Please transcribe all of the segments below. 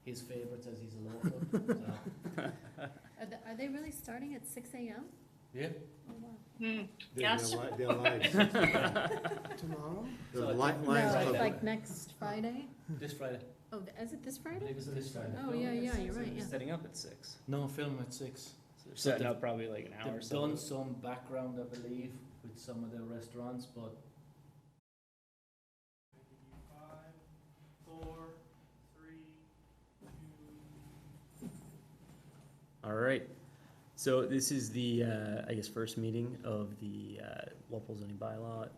his favourites as he's a local. So. Are they really starting at 6 a.m.? Yeah. Oh, wow. Yes. They're live. Tomorrow? The So Lions No, Club. it's like next Friday? This Friday. Oh, is it this I Friday? believe it's this Friday. Oh, yeah, you're right, yeah. Setting up at 6. No, film at 6. So they're So setting they've- up probably like an hour or They've so. done some background, I believe, with some of the restaurants, but 5, 4, 3, 2. All right. So this is the, I guess, first meeting of the Walpole zoning bylaw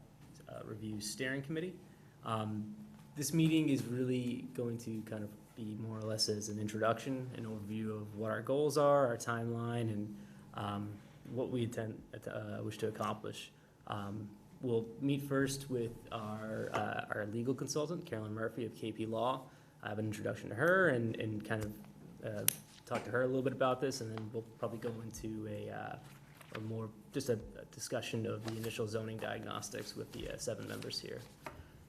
review steering committee. This meeting is really going to kind of be more or less as an introduction, an overview of what our goals are, our timeline, and what we wish to accomplish. We'll meet first with our legal consultant, Carolyn Murphy of KP Law. I have an introduction to her and kind of talk to her a little bit about this, and then we'll probably go into a more, just a discussion of the initial zoning diagnostics with the 7 members here.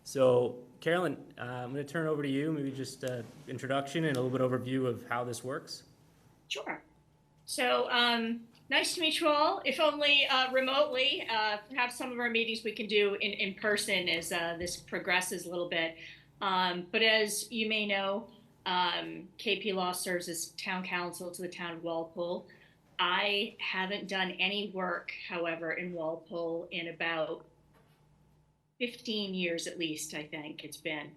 So, Carolyn, I'm going to turn it over to you, maybe just introduction and a little bit overview of how this works. Sure. So, nice to meet you all, if only remotely. Perhaps some of our meetings we can do in person as this progresses a little bit. But as you may know, KP Law serves as town council to the town of Walpole. I haven't done any work, however, in Walpole in about 15 years at least, I think it's been.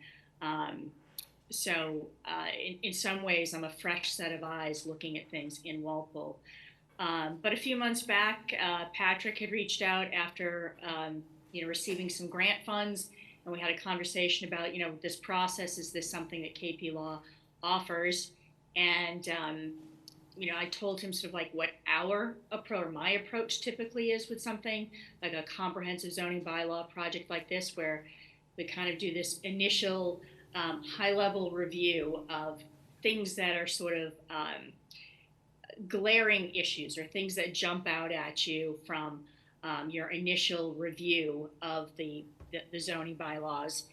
So in some ways, I'm a fresh set of eyes looking at things in Walpole. But a few months back, Patrick had reached out after receiving some grant funds, and we had a conversation about this process. Is this something that KP Law offers? And I told him sort of like what our approach, or my approach typically is with something like a comprehensive zoning bylaw project like this, where we kind of do this initial high-level review of things that are sort of glaring issues or things that jump out at you from your initial review of the zoning bylaws.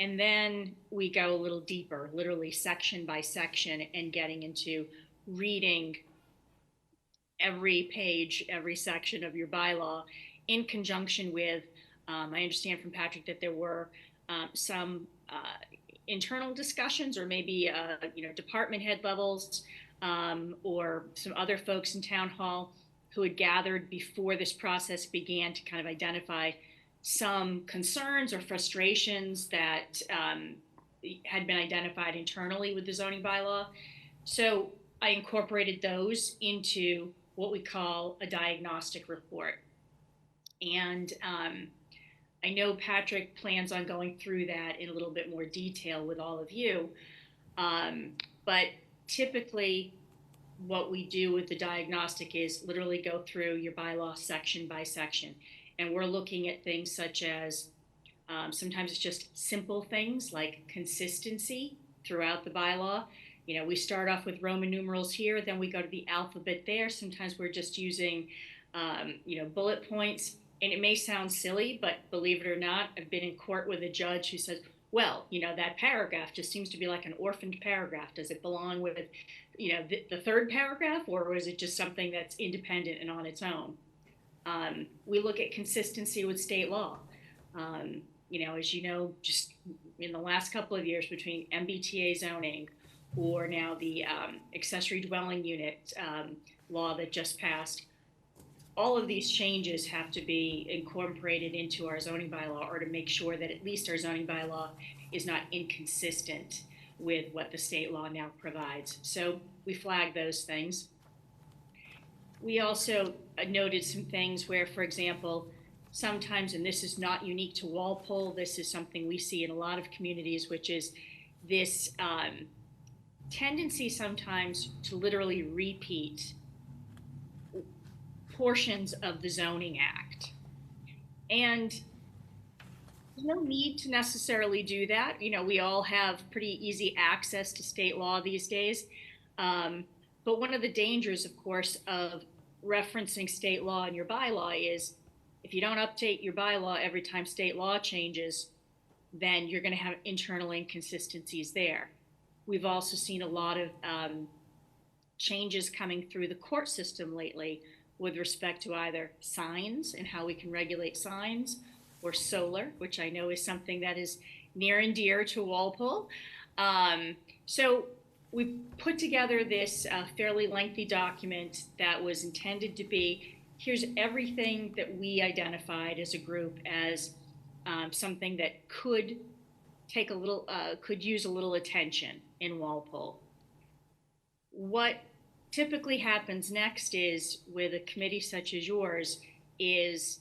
And then we go a little deeper, literally section by section, and getting into reading every page, every section of your bylaw in conjunction with, I understand from Patrick that there were some internal discussions, or maybe department head levels, or some other folks in town hall who had gathered before this process began to kind of identify some concerns or frustrations that had been identified internally with the zoning bylaw. So I incorporated those into what we call a diagnostic report. And I know Patrick plans on going through that in a little bit more detail with all of you. But typically what we do with the diagnostic is literally go through your bylaw section by section. And we're looking at things such as, sometimes it's just simple things like consistency throughout the bylaw. We start off with Roman numerals here, then we go to the alphabet there. Sometimes we're just using, bullet points. And it may sound silly, but believe it or not, I've been in court with a judge who says, well, that paragraph just seems to be like an orphaned paragraph. Does it belong with, the third paragraph, or is it just something that's independent and on its own? We look at consistency with state law. As you know, just in the last couple of years between MBTA zoning or now the accessory dwelling unit law that just passed, all of these changes have to be incorporated into our zoning bylaw, or to make sure that at least our zoning bylaw is not inconsistent with what the state law now provides. So we flag those things. We also noted some things where, for example, sometimes, and this is not unique to Walpole, this is something we see in a lot of communities, which is this tendency sometimes to literally repeat portions of the Zoning Act. And there's no need to necessarily do that. We all have pretty easy access to state law these days. But one of the dangers, of course, of referencing state law in your bylaw is if you don't update your bylaw every time state law changes, then you're going to have internal inconsistencies there. We've also seen a lot of changes coming through the court system lately with respect to either signs and how we can regulate signs, or solar, which I know is something that is near and dear to Walpole. So we put together this fairly lengthy document that was intended to be, here's everything that we identified as a group as something that could take a little, could use a little attention in Walpole. What typically happens next is, with a committee such as yours, is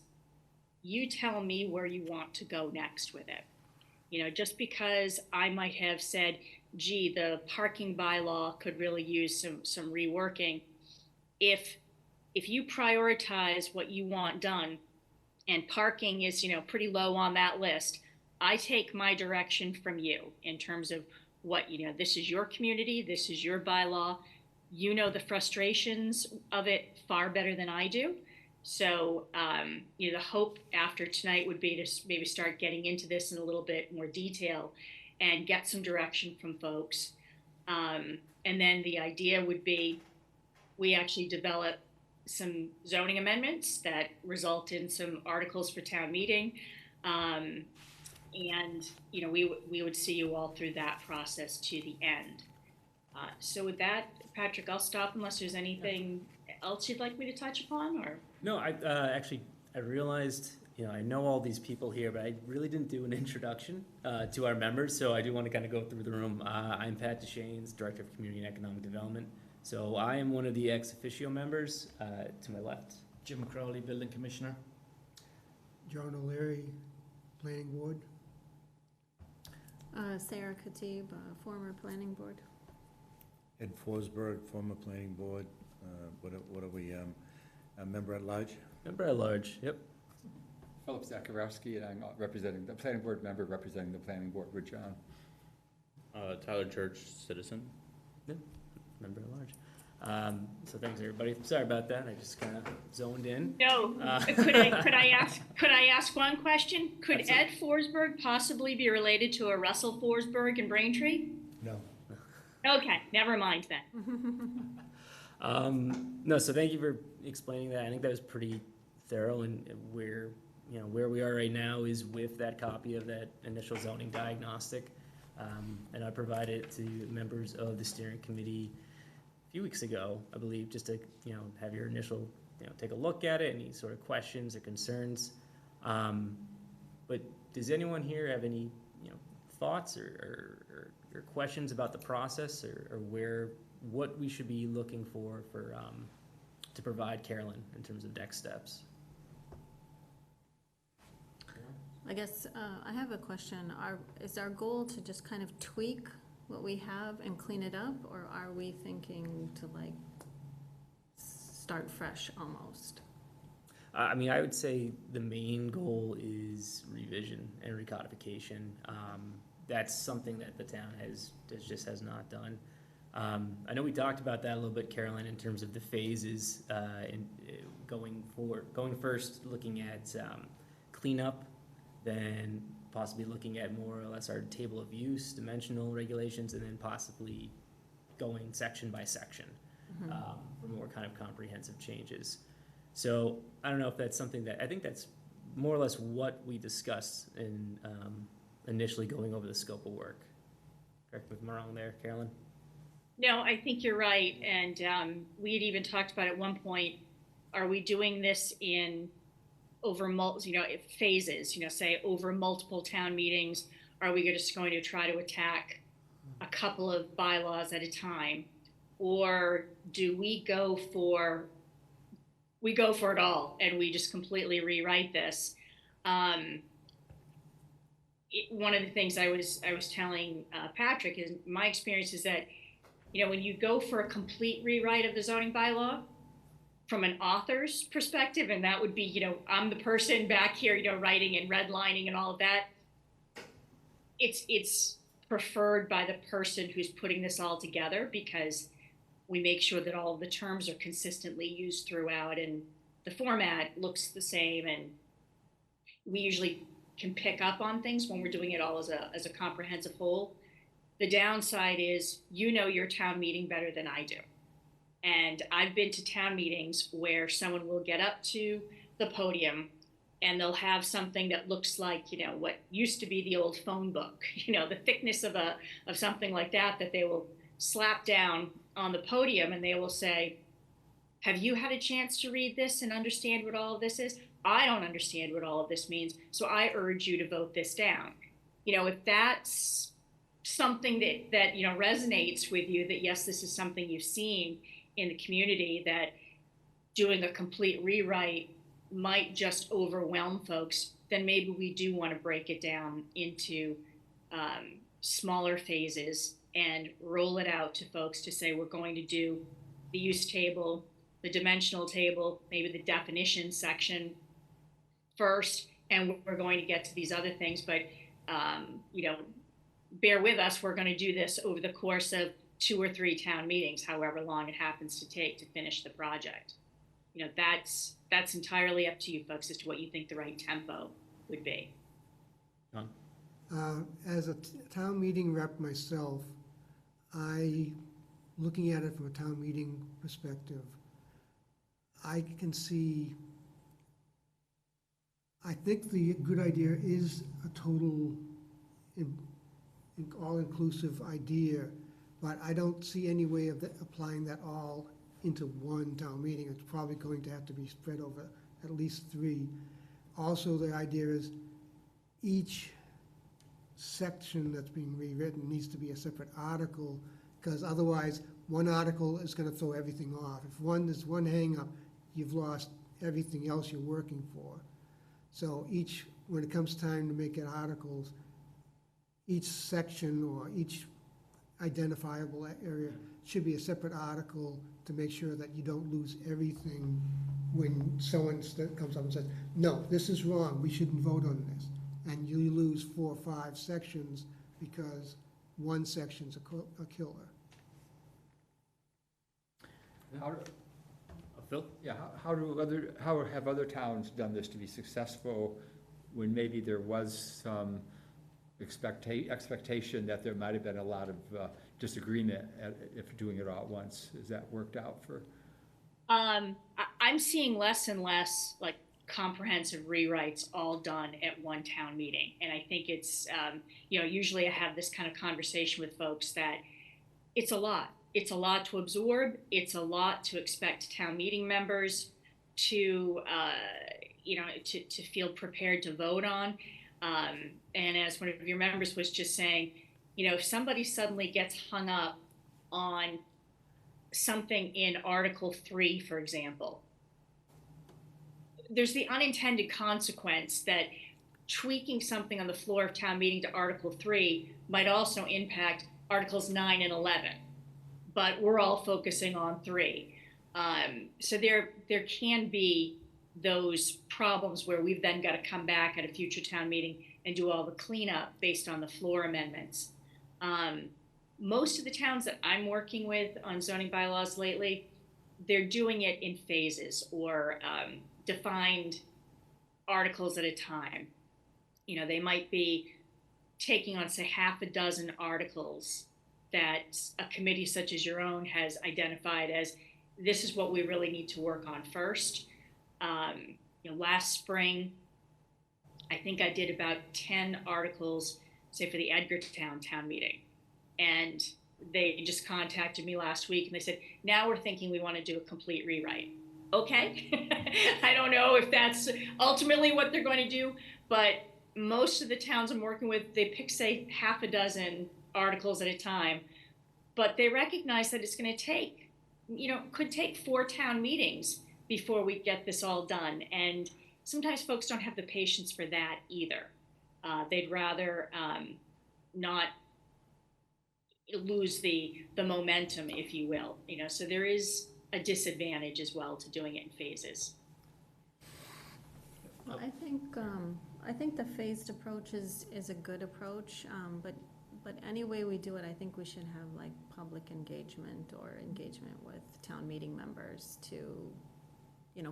you tell me where you want to go next with it. You know, just because I might have said, gee, the parking bylaw could really use some reworking. If you prioritize what you want done, and parking is, you know, pretty low on that list, I take my direction from you in terms of what, you know, this is your community, this is your bylaw, you know the frustrations of it far better than I do. So, you know, the hope after tonight would be to maybe start getting into this in a little bit more detail and get some direction from folks. And then the idea would be we actually develop some zoning amendments that result in some articles for town meeting. And, you know, we would see you all through that process to the end. So with that, Patrick, I'll stop unless there's anything else you'd like me to touch upon, or? No, I actually, I realized, you know, I know all these people here, but I really didn't do an introduction to our members, so I do want to kind of go through the room. I'm Pat DeShanes, Director of Community and Economic Development. So I am one of the ex officio members. To my left, Jim McCrawley, Building Commissioner. John O'Leary, Planning Board. Sarah Khatib, former planning board. Ed Forsberg, former planning board, what are we, a member at large? member at large. Yep. Philip Zakarowski, and I'm representing the planning board member, representing the planning board with John. Tyler Church, citizen. Member at large. So thanks everybody. Sorry about that. I just kind of zoned in. No, could I ask one question? Could Ed Forsberg possibly be related to a Russell Forsberg in Braintree? No. Okay, never mind then. No, so thank you for explaining that. I think that was pretty thorough, and where we are right now is with that copy of that initial zoning diagnostic. And I provided it to members of the steering committee a few weeks ago, I believe, just to, have your initial, take a look at it, any sort of questions or concerns. But does anyone here have any, thoughts or questions about the process, or what we should be looking for to provide Carolyn in terms of next steps? I guess I have a question. Is our goal to just kind of tweak what we have and clean it up, or are we thinking to start fresh almost? I mean, I would say the main goal is revision and recodification. That's something that the town has not done. I know we talked about that a little bit, Caroline, in terms of the phases and going forward. Going first, looking at cleanup, then possibly looking at more or less our table of use, dimensional regulations, and then possibly going section by section for more kind of comprehensive changes. So I don't know if that's something that, I think that's more or less what we discussed in initially going over the scope of work. Correct me if I'm wrong there, Carolyn? No, I think you're right. And we had even talked about at one point, are we doing this in over phases, say over multiple town meetings? Are we just going to try to attack a couple of bylaws at a time? Or do we go for it all and we just completely rewrite this? One of the things I was telling Patrick is my experience is that, when you go for a complete rewrite of the zoning bylaw from an author's perspective, and that would be, I'm the person back here, writing and redlining and all of that, it's preferred by the person who's putting this all together, because we make sure that all of the terms are consistently used throughout and the format looks the same, and we usually can pick up on things when we're doing it all as a comprehensive whole. The downside is, you know your town meeting better than I do. And I've been to town meetings where someone will get up to the podium and they'll have something that looks like, what used to be the old phone book, the thickness of something like that they will slap down on the podium, and they will say, have you had a chance to read this and understand what all of this is? I don't understand what all of this means, so I urge you to vote this down. If that's something that resonates with you, that yes, this is something you've seen in the community, that doing a complete rewrite might just overwhelm folks, then maybe we do want to break it down into smaller phases and roll it out to folks to say, we're going to do the use table, the dimensional table, maybe the definition section first, and we're going to get to these other things. But bear with us, we're going to do this over the course of 2 or 3 town meetings, however long it happens to take to finish the project. That's entirely up to you folks as to what you think the right tempo would be. John? As a town meeting rep myself, looking at it from a town meeting perspective, I can see, I think the good idea is a total all-inclusive idea, but I don't see any way of applying that all into one town meeting. It's probably going to have to be spread over at least 3. Also, the idea is each section that's being rewritten needs to be a separate article, because otherwise one article is going to throw everything off. If there's one hang-up, you've lost everything else you're working for. So when it comes time to make it articles, each section or each identifiable area should be a separate article to make sure that you don't lose everything when someone comes up and says, no, this is wrong, we shouldn't vote on this. And you lose 4 or 5 sections because one section's a killer. Phil? Yeah, how have other towns done this to be successful when maybe there was some expectation that there might have been a lot of disagreement if doing it all at once? Has that worked out for? I'm seeing less and less like comprehensive rewrites all done at one town meeting. And I think it's, usually I have this kind of conversation with folks that it's a lot. It's a lot to absorb. It's a lot to expect town meeting members to feel prepared to vote on. And as one of your members was just saying, if somebody suddenly gets hung up on something in Article 3, for example, there's the unintended consequence that tweaking something on the floor of town meeting to Article 3 might also impact Articles 9 and 11. But we're all focusing on 3. So there can be those problems where we've then got to come back at a future town meeting and do all the cleanup based on the floor amendments. Most of the towns that I'm working with on zoning bylaws lately, they're doing it in phases or defined articles at a time. They might be taking on, say, half a dozen articles that a committee such as your own has identified as, this is what we really need to work on first. Last spring, I think I did about 10 articles, say for the Edgartown town meeting. And they just contacted me last week and they said, now we're thinking we want to do a complete rewrite. Okay. I don't know if that's ultimately what they're going to do, but most of the towns I'm working with, they pick, say, half a dozen articles at a time, but they recognize that it's going to take, could take 4 town meetings before we get this all done. And sometimes folks don't have the patience for that either. They'd rather not lose the momentum, if you will. So there is a disadvantage as well to doing it in phases. Well, I think the phased approach is a good approach, but any way we do it, I think we should have like public engagement or engagement with town meeting members to,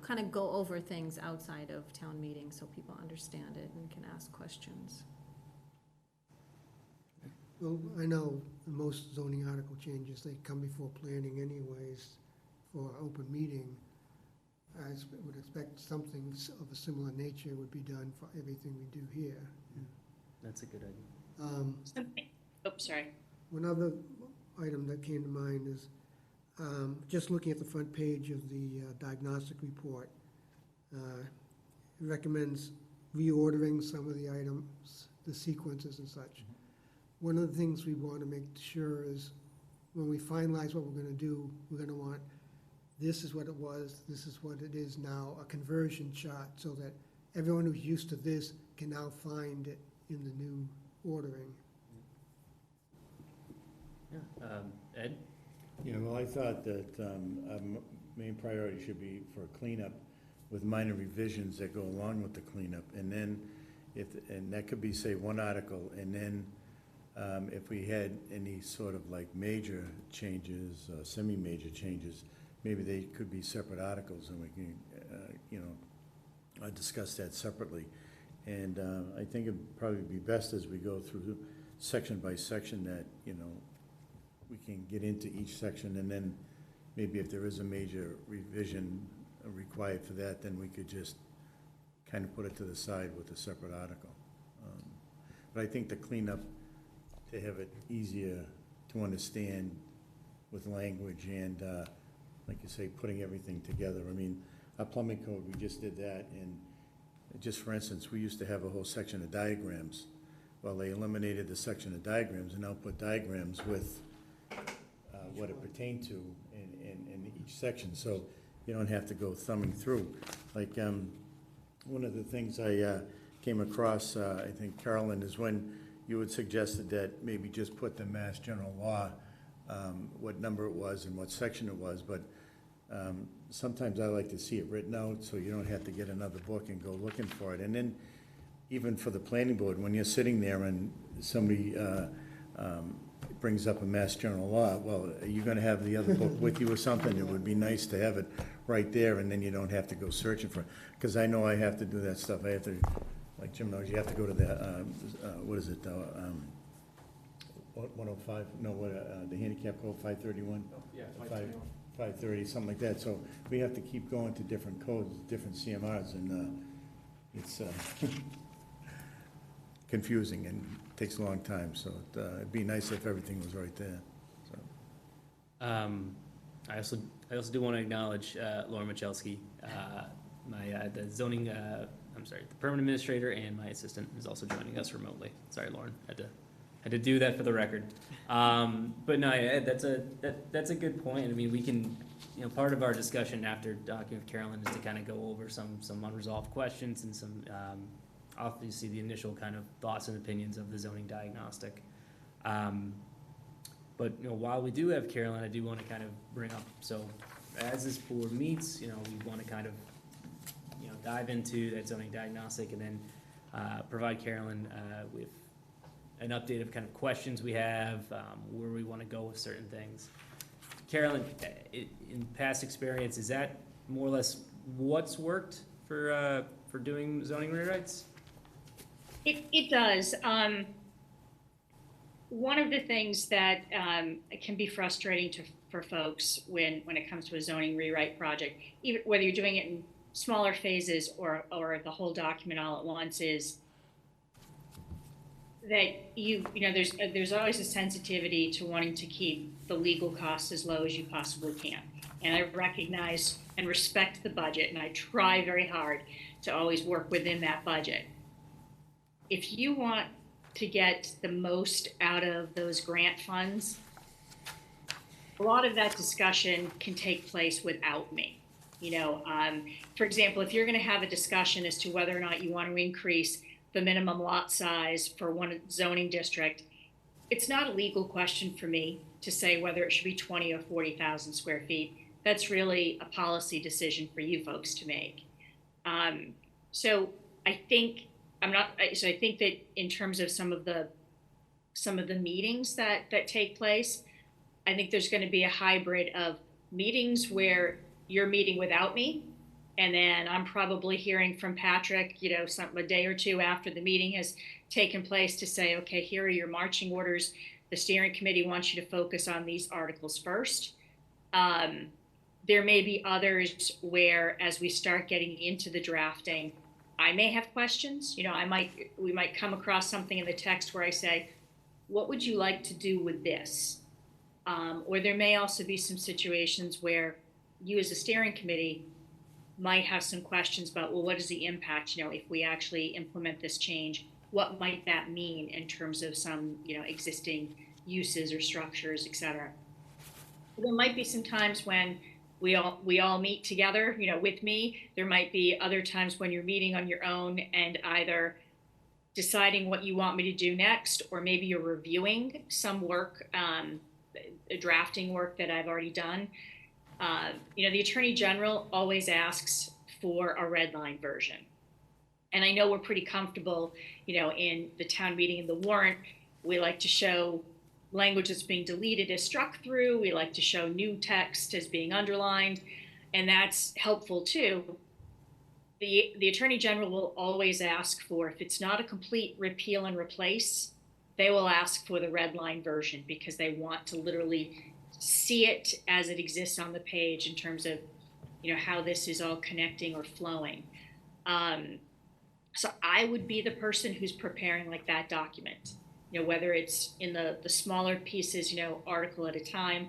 kind of go over things outside of town meetings so people understand it and can ask questions. Well, I know most zoning article changes, they come before planning anyways for open meeting. Would expect something of a similar nature would be done for everything we do here. That's a good idea. Something, oh, sorry. One other item that came to mind is, just looking at the front page of the diagnostic report, it recommends reordering some of the items, the sequences and such. One of the things we want to make sure is, when we finalize what we're gonna do, we're gonna want, this is what it was, this is what it is now, a conversion chart, so that everyone who's used to this can now find it in the new ordering. Yeah, Ed? Yeah, well, I thought that our main priority should be for cleanup with minor revisions that go along with the cleanup. And then, and that could be, say, one article, and then if we had any sort of like major changes, semi-major changes, maybe they could be separate articles, and we can, discuss that separately. And I think it'd probably be best as we go through section by section that, we can get into each section, and then maybe if there is a major revision required for that, then we could just kind of put it to the side with a separate article. But I think the cleanup, to have it easier to understand with language and, like you say, putting everything together. I mean, our plumbing code, we just did that, and just for instance, we used to have a whole section of diagrams. Well, they eliminated the section of diagrams and now put diagrams with what it pertained to in each section, so you don't have to go thumbing through. Like, one of the things I came across, I think, Carolyn, is when you had suggested that maybe just put the Mass General Law, what number it was and what section it was, but sometimes I like to see it written out so you don't have to get another book and go looking for it. And then even for the planning board, when you're sitting there and somebody brings up a Mass General Law, well, are you gonna have the other book with you or something? It would be nice to have it right there, and then you don't have to go searching for it. Because I know I have to do that stuff. I have to, like Jim knows, you have to go to the, what is it, 105, no, the handicap code, 531? Yeah, 530, something like that. So we have to keep going to different codes, different CMRs, and it's confusing and takes a long time. So it'd be nice if everything was right there. So. I also do want to acknowledge Laura Michalski, the zoning, the permanent administrator, and my assistant is also joining us remotely. Sorry, Lauren, had to do that for the record. But no, Ed, that's a good point. I mean, we can, part of our discussion after talking with Carolyn is to kind of go over some unresolved questions and some, obviously the initial kind of thoughts and opinions of the zoning diagnostic. But while we do have Carolyn, I do want to kind of bring up, so as this board meets, we want to kind of, dive into that zoning diagnostic and then provide Carolyn with an update of kind of questions we have, where we want to go with certain things. Carolyn, in past experience, is that more or less what's worked for doing zoning rewrites? It does. One of the things that can be frustrating for folks when it comes to a zoning rewrite project, even whether you're doing it in smaller phases or the whole document all at once, is that there's always a sensitivity to wanting to keep the legal costs as low as you possibly can. And I recognize and respect the budget, and I try very hard to always work within that budget. If you want to get the most out of those grant funds, a lot of that discussion can take place without me. For example, if you're going to have a discussion as to whether or not you want to increase the minimum lot size for one zoning district, it's not a legal question for me to say whether it should be 20 or 40,000 square feet. That's really a policy decision for you folks to make. So I think that in terms of some of the meetings that take place, I think there's going to be a hybrid of meetings where you're meeting without me, and then I'm probably hearing from Patrick, a day or two after the meeting has taken place to say, okay, here are your marching orders the steering committee wants you to focus on these articles first. There may be others where, as we start getting into the drafting, I may have questions. You know, we might come across something in the text where I say, what would you like to do with this? Or there may also be some situations where you as a steering committee might have some questions about, well, what is the impact, you know, if we actually implement this change, what might that mean in terms of some, you know, existing uses or structures, et cetera. There might be some times when we all meet together, you know, with me. There might be other times when you're meeting on your own and either deciding what you want me to do next, or maybe you're reviewing some work, drafting work that I've already done. You know, the Attorney General always asks for a red line version. And I know we're pretty comfortable, you know, in the town meeting and the warrant, we like to show language that's being deleted as struck through. We like to show new text as being underlined, and that's helpful too. The Attorney General will always ask for, if it's not a complete repeal and replace, they will ask for the red line version, because they want to literally see it as it exists on the page in terms of, you know, how this is all connecting or flowing. So I would be the person who's preparing like that document, you know, whether it's in the smaller pieces, you know, article at a time,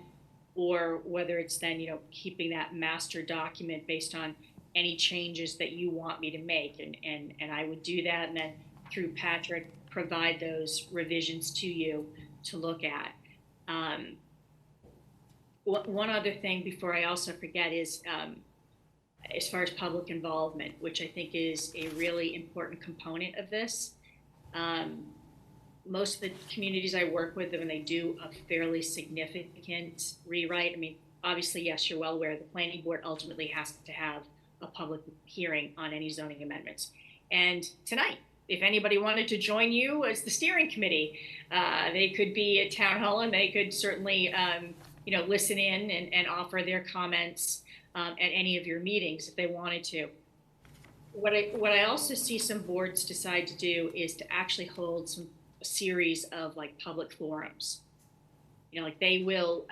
or whether it's then, you know, keeping that master document based on any changes that you want me to make. And I would do that, and then through Patrick, provide those revisions to you to look at. One other thing before I also forget is, as far as public involvement, which I think is a really important component of this. Most of the communities I work with, when they do a fairly significant rewrite, I mean, obviously, yes, you're well aware the planning board ultimately has to have a public hearing on any zoning amendments. And tonight, if anybody wanted to join you as the steering committee, they could be at town hall, and they could certainly, you know, listen in and offer their comments at any of your meetings if they wanted to. What I also see some boards decide to do is to actually hold a series of like public forums. You know, like they will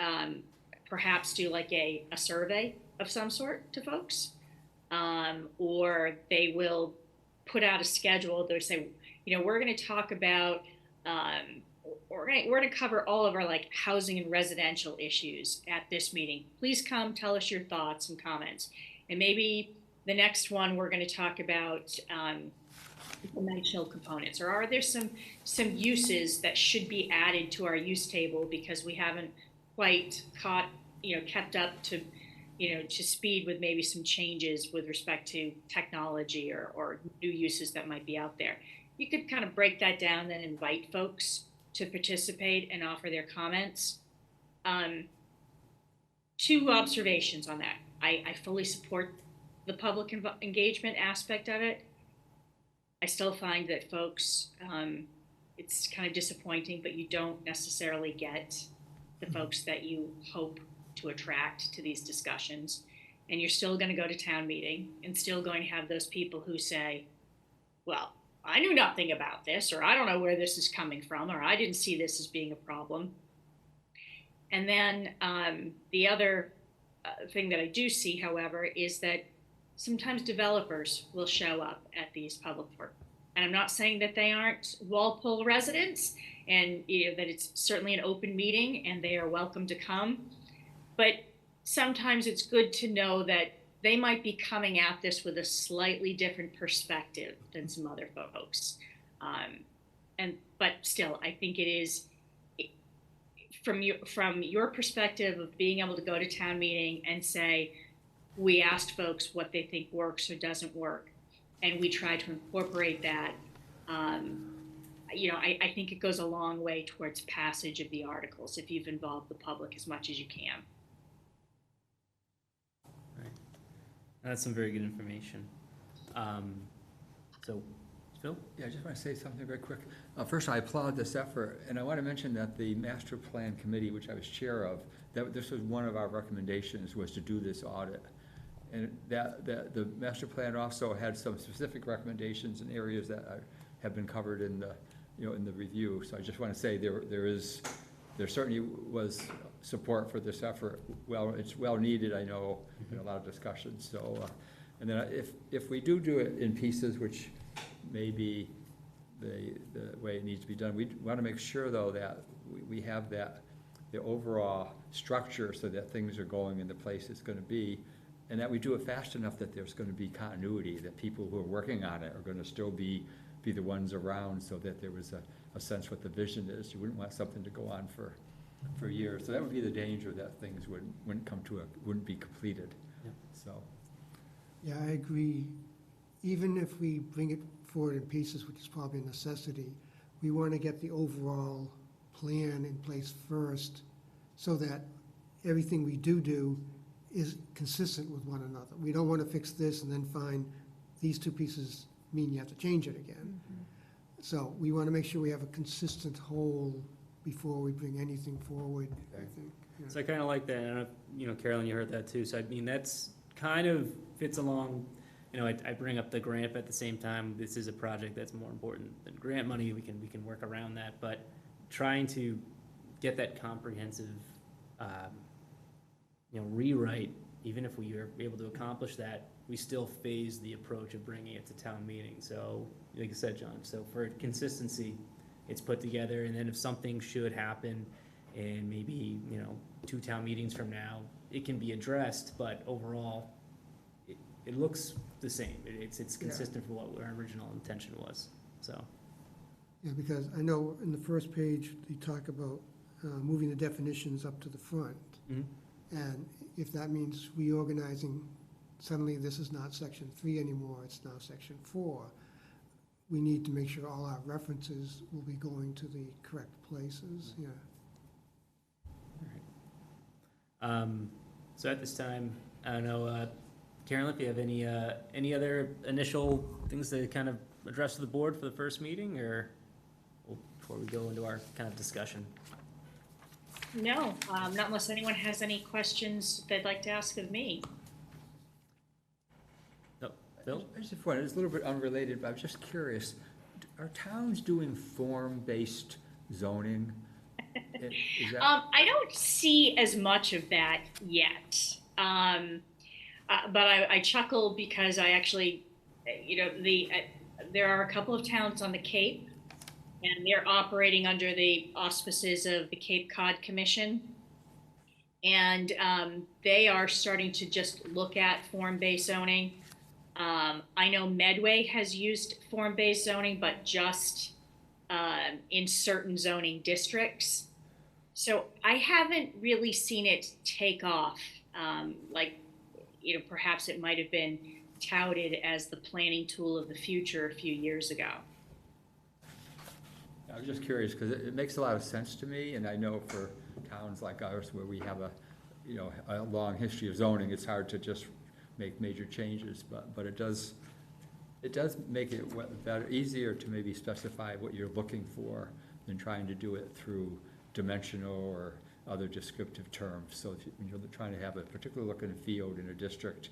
perhaps do like a survey of some sort to folks, or they will put out a schedule. They'll say, you know, we're going to talk about, we're going to cover all of our like housing and residential issues at this meeting. Please come, tell us your thoughts and comments. And maybe the next one we're going to talk about dimensional components, or are there some uses that should be added to our use table because we haven't quite kept up to, you know, to speed with maybe some changes with respect to technology or new uses that might be out there. You could kind of break that down and invite folks to participate and offer their comments. Two observations on that. I fully support the public engagement aspect of it. I still find that folks, it's kind of disappointing, but you don't necessarily get the folks that you hope to attract to these discussions. And you're still going to go to town meeting and still going to have those people who say, well, I knew nothing about this, or I don't know where this is coming from, or I didn't see this as being a problem. And then the other thing that I do see, however, is that sometimes developers will show up at these public forums. And I'm not saying that they aren't Walpole residents, and you know, that it's certainly an open meeting and they are welcome to come. But sometimes it's good to know that they might be coming at this with a slightly different perspective than some other folks. But still, I think it is, from your perspective of being able to go to town meeting and say, we asked folks what they think works or doesn't work, and we try to incorporate that. You know, I think it goes a long way towards passage of the articles if you've involved the public as much as you can. Right. That's some very good information. So, Phil? Yeah, I just want to say something very quick. First, I applaud this effort, and I want to mention that the Master Plan Committee, which I was chair of, that this was one of our recommendations, was to do this audit. And the master plan also had some specific recommendations in areas that have been covered in the, you know, in the review. So I just want to say there is there certainly was support for this effort. Well, it's well needed, I know, in a lot of discussions, so, and then if we do it in pieces, which may be the way it needs to be done, we want to make sure, though, that we have that, the overall structure so that things are going in the place it's gonna be, and that we do it fast enough that there's gonna be continuity, that people who are working on it are gonna still be the ones around, so that there was a sense what the vision is. You wouldn't want something to go on for years. So that would be the danger, that things wouldn't be completed. Yep. So, Yeah, I agree. Even if we bring it forward in pieces, which is probably a necessity, we want to get the overall plan in place first, so that everything we do is consistent with one another. We don't want to fix this and then find these two pieces mean you have to change it again. So we want to make sure we have a consistent whole before we bring anything forward, I think. Yeah. So I kind of like that. I don't know, if, Carolyn, you heard that too. So I mean, that's kind of fits along. I bring up the grant, but at the same time, this is a project that's more important than grant money. We can work around that, but trying to get that comprehensive, rewrite. Even if we are able to accomplish that, we still phase the approach of bringing it to town meeting. So, like I said, John, so for consistency, it's put together, and then if something should happen, and maybe, 2 town meetings from now, it can be addressed, but overall, it looks the same. It's consistent with what our original intention was, so. Yeah, because I know in the first page, you talk about moving the definitions up to the front. And if that means reorganizing, suddenly this is not section 3 anymore, it's now section 4, we need to make sure all our references will be going to the correct places, yeah. So at this time, I don't know, Carolyn, if you have any other initial things to kind of address to the board for the first meeting, or before we go into our kind of discussion? No, not unless anyone has any questions they'd like to ask of me. No, Phil? I just wondered, it's a little bit unrelated, but I'm just curious, are towns doing form-based zoning? Is that? I don't see as much of that yet. But I chuckle because I actually, there are a couple of towns on the Cape, and they're operating under the auspices of the Cape Cod Commission. And they are starting to just look at form-based zoning. I know Medway has used form-based zoning, but just in certain zoning districts. So I haven't really seen it take off. Perhaps it might have been touted as the planning tool of the future a few years ago. I was just curious, because it makes a lot of sense to me, and I know for towns like ours where we have a long history of zoning, it's hard to just make major changes, but it does make it better, easier to maybe specify what you're looking for than trying to do it through dimensional or other descriptive terms. So if when you're trying to have a particular look and feel in a district,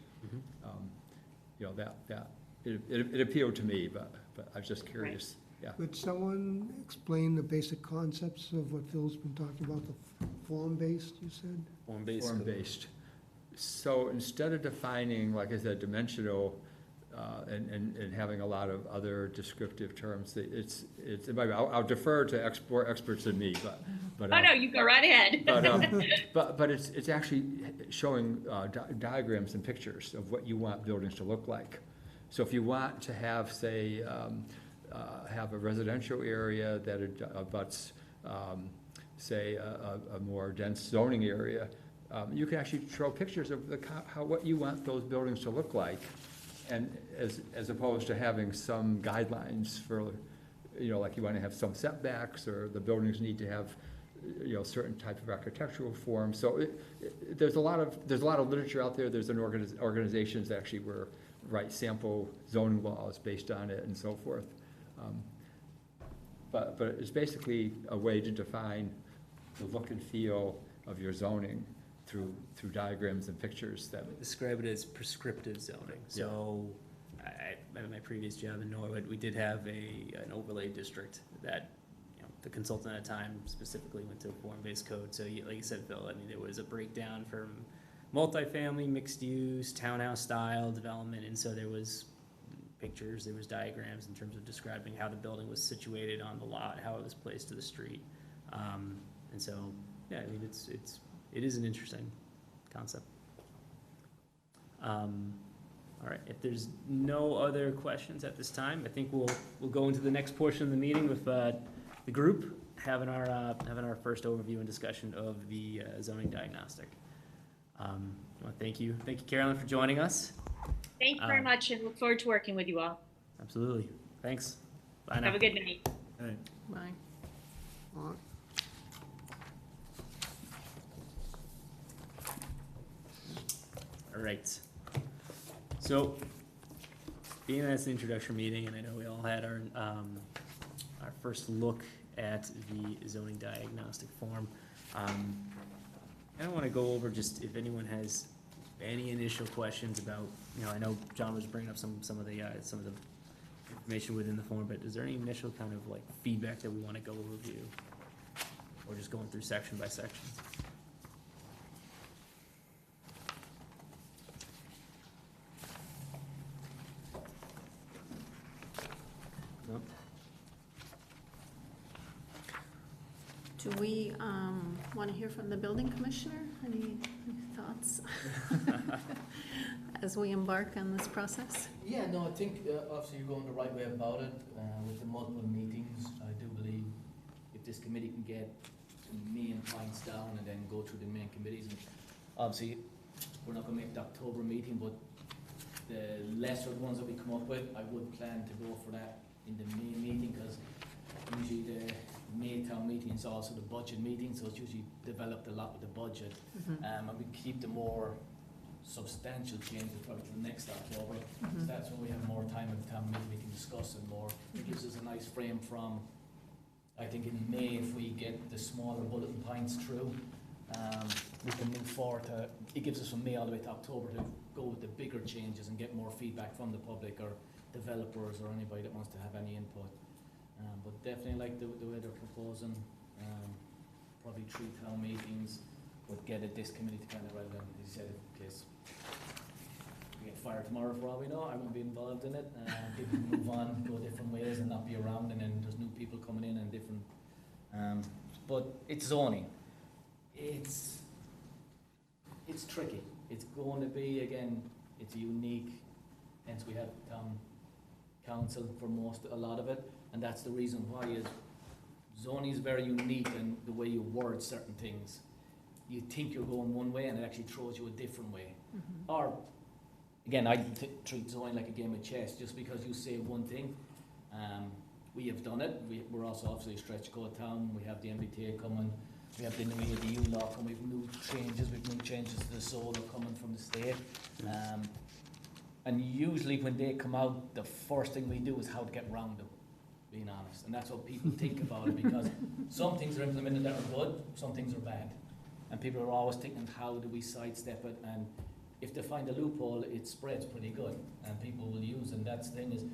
it appealed to me, but I was just curious. Right. Yeah. Could someone explain the basic concepts of what Phil's been talking about, the form-based, you said? Form-based. So instead of defining, like I said, dimensional, and having a lot of other descriptive terms, I'll defer to experts than me, but. Oh, no, you go right ahead. But it's actually showing diagrams and pictures of what you want buildings to look like. So if you want to have, say, have a residential area that abuts, say, a more dense zoning area, you can actually show pictures of what you want those buildings to look like, and as opposed to having some guidelines for, like you want to have some setbacks, or the buildings need to have, certain type of architectural form. So there's a lot of literature out there. There's organizations that actually write sample zoning laws based on it and so forth. But it's basically a way to define the look and feel of your zoning through diagrams and pictures that describe it as prescriptive zoning. So in my previous job in Norwood, we did have an overlay district that the consultant at the time specifically went to form-based code. So like you said, Phil, I mean, there was a breakdown from multifamily, mixed use, townhouse style development, and so there was pictures, there was diagrams in terms of describing how the building was situated on the lot, how it was placed to the street. And so, yeah, I mean, it is an interesting concept. All right, if there's no other questions at this time, I think we'll go into the next portion of the meeting with the group having our first overview and discussion of the zoning diagnostic. Well, thank you, Carolyn, for joining us. Thank you very much, and look forward to working with you all. Absolutely, thanks. Bye now. Have a good night. All right. Bye. Well, All right. So, being that it's the introduction meeting, and I know we all had our first look at the zoning diagnostic form, I don't want to go over just if anyone has any initial questions about, I know John was bringing up some of the information within the form, but is there any initial kind of like feedback that we want to go review, or just going through section by section? No? Do we want to hear from the building commissioner? Any thoughts as we embark on this process? Yeah, no, I think obviously you're going the right way about it with the multiple meetings. I do believe if this committee can get the main points down and then go through the main committees, and obviously we're not going to make the October meeting, but the lesser ones that we come up with, I would plan to go for that in the main meeting, because usually the May town meeting is also the budget meeting, so it's usually developed a lot with the budget. And we keep the more substantial changes probably to the next October. So that's when we have more time at the town meeting, we can discuss it more. It gives us a nice frame from, I think in May, if we get the smaller bulletin points through, we can move forward to, it gives us from May all the way to October to go with the bigger changes and get more feedback from the public or developers or anybody that wants to have any input. But definitely like the way they're proposing, probably 3 town meetings, would get this committee to kind of, rather than, as you said, in case we get fired tomorrow for all we know, I won't be involved in it. People move on, go different ways and not be around, and then there's new people coming in and different, but it's zoning. It's tricky. It's going to be, again, it's unique, hence we have town council for a lot of it. And that's the reason why is zoning is very unique in the way you word certain things. You think you're going one way and it actually throws you a different way. Or, again, I treat zoning like a game of chess. Just because you say one thing, we have done it. We're also obviously a stretch code town. We have the MBTA coming. We have the new ADU law coming. We have new changes to the solar coming from the state. And usually when they come out, the first thing we do is how to get around them, being honest. And that's what people think about it, because some things are implemented that are good, some things are bad. And people are always thinking, how do we sidestep it? And if they find a loophole, it spreads pretty good and people will use it. And that's the thing is,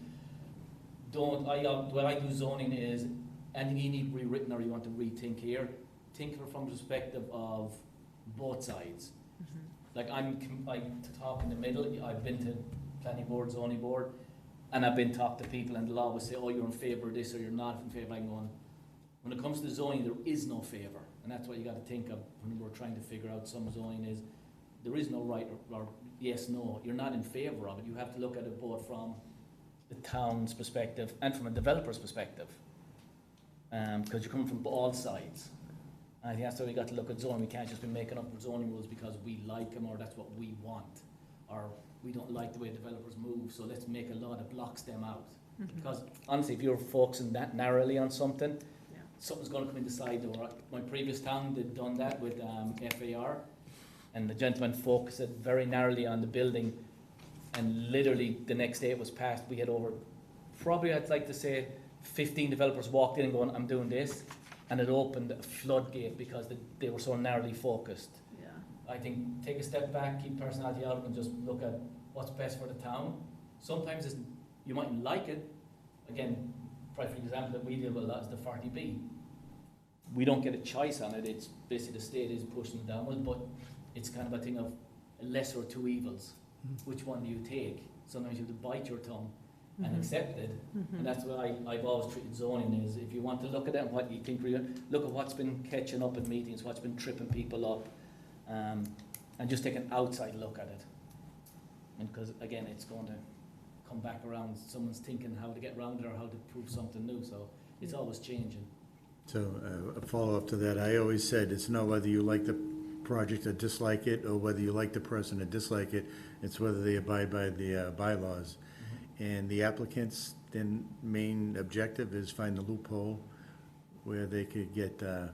what I do zoning is, anything you need rewritten or you want to rethink here, think of it from the perspective of both sides. Like I talk in the middle. I've been to planning board, zoning board, and I've been talk to people, and they'll always say, oh, you're in favour of this or you're not in favour. I'm going, when it comes to zoning, there is no favour. And that's what you got to think of when we're trying to figure out some zoning is, there is no right or yes, no. You're not in favour of it. You have to look at it both from the town's perspective and from a developer's perspective. Because you're coming from all sides. And I think that's why we got to look at zoning. We can't just be making up zoning rules because we like them or that's what we want. Or we don't like the way developers move, so let's make a law that blocks them out. Because honestly, if you're focusing that narrowly on something, something's going to come in the side door. My previous town, they'd done that with FAR, and the gentleman focused it very narrowly on the building, and literally the next day it was passed. We had over, probably I'd like to say, 15 developers walked in and going, I'm doing this, and it opened a floodgate because they were so narrowly focused. I think take a step back, keep personality out, and just look at what's best for the town. Sometimes you mightn't like it. Again, for example, that we deal with a lot is the 40B. we don't get a choice on it, it's basically the state is pushing it downward, but it's kind of a thing of a lesser of two evils. Which one do you take? Sometimes you have to bite your tongue and accept it, and that's what I've always treated zoning is, if you want to look at it and what you think, look at what's been catching up in meetings, what's been tripping people up, and just take an outside look at it. And because again, it's going to come back around, someone's thinking how to get around it or how to prove something new, so it's always changing. So, a follow-up to that, I always said, it's not whether you like the project or dislike it, or whether you like the person or dislike it, it's whether they abide by the bylaws. And the applicant's then main objective is find the loophole where they could get, a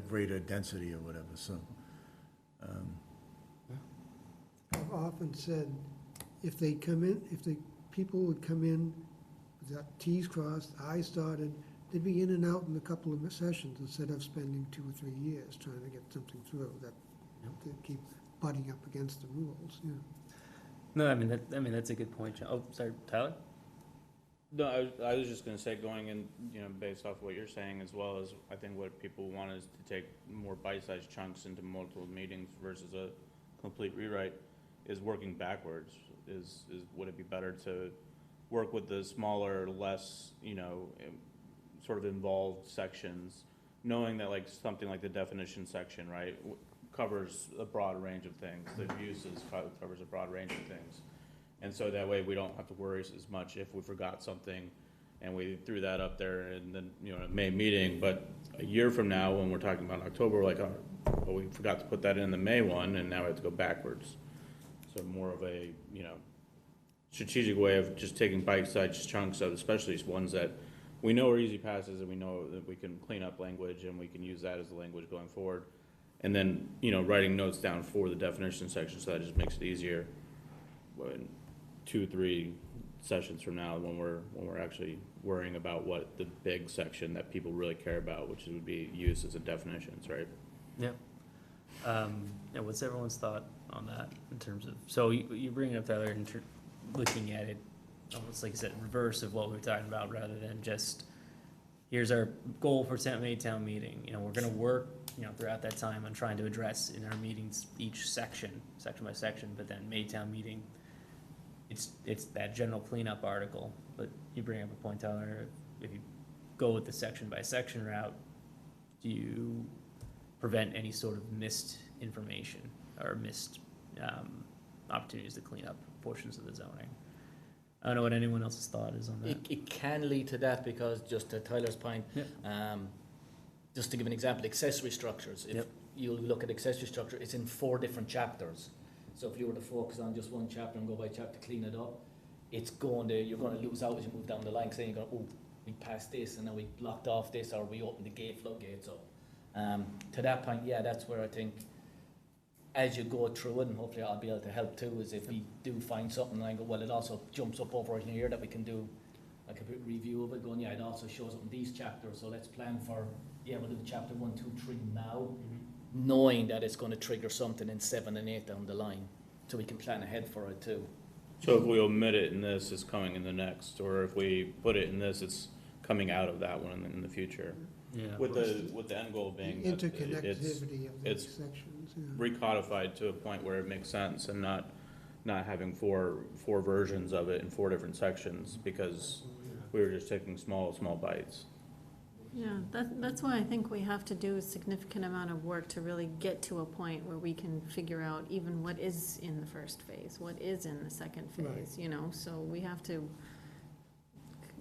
greater density or whatever, so. I've often said, if the people would come in, with T's crossed, I's dotted, they'd be in and out in a couple of sessions instead of spending 2 or 3 years trying to get something through that, to keep butting up against the rules, yeah. No, I mean, that's a good point, John. Oh, sorry, Tyler? No, I was just gonna say, going in, based off what you're saying, as well as, I think what people want is to take more bite-sized chunks into multiple meetings versus a complete rewrite, is working backwards. Would it be better to work with the smaller, less, sort of involved sections, knowing that like something like the definition section, right, covers a broad range of things, the uses covers a broad range of things. And so that way we don't have to worry as much if we forgot something and we threw that up there and then, a May meeting, but a year from now, when we're talking about October, we're like, oh, well, we forgot to put that in the May one and now we have to go backwards. So more of a, strategic way of just taking bite-sized chunks of, especially ones that we know are easy passes and we know that we can clean up language and we can use that as the language going forward. And then, writing notes down for the definition section, so that just makes it easier when 2-3 sessions from now, when we're actually worrying about what the big section that people really care about, which would be uses and definitions, right? Yeah. What's everyone's thought on that in terms of, so you bring it up, Tyler, looking at it almost like I said, reverse of what we were talking about, rather than just, here's our goal for May town meeting. We're gonna work, throughout that time on trying to address in our meetings each section by section, but then May town meeting, it's that general cleanup article. But you bring up a point, Tyler, if you go with the section by section route, do you prevent any sort of missed information or missed opportunities to clean up portions of the zoning? I don't know what anyone else's thought is on that. It can lead to that, because just to Tyler's point, just to give an example, accessory structures. If you look at accessory structure, it's in 4 different chapters. So if you were to focus on just one chapter and go by chapter, clean it up, you're going to lose out as you move down the line, saying, oh, we passed this and then we blocked off this, or we opened the floodgates up. To that point, that's where I think, as you go through it, and hopefully I'll be able to help too, is if we do find something and I go, well, it also jumps up over here that we can do like a review of it, going, it also shows up in these chapters, so let's plan for, we'll do chapter 1, 2, 3 now, knowing that it's going to trigger something in 7 and 8 down the line, so we can plan ahead for it too. So if we omit it in this, it's coming in the next, or if we put it in this, it's coming out of that one in the future. Yeah. With the end goal being The that interconnectivity of the it's sections, recodified to a point where it makes sense, and not having four versions of it in 4 different sections, because we were just taking small bites. Yeah, that's why I think we have to do a significant amount of work to really get to a point where we can figure out even what is in the first phase, what is in the second phase, so we have to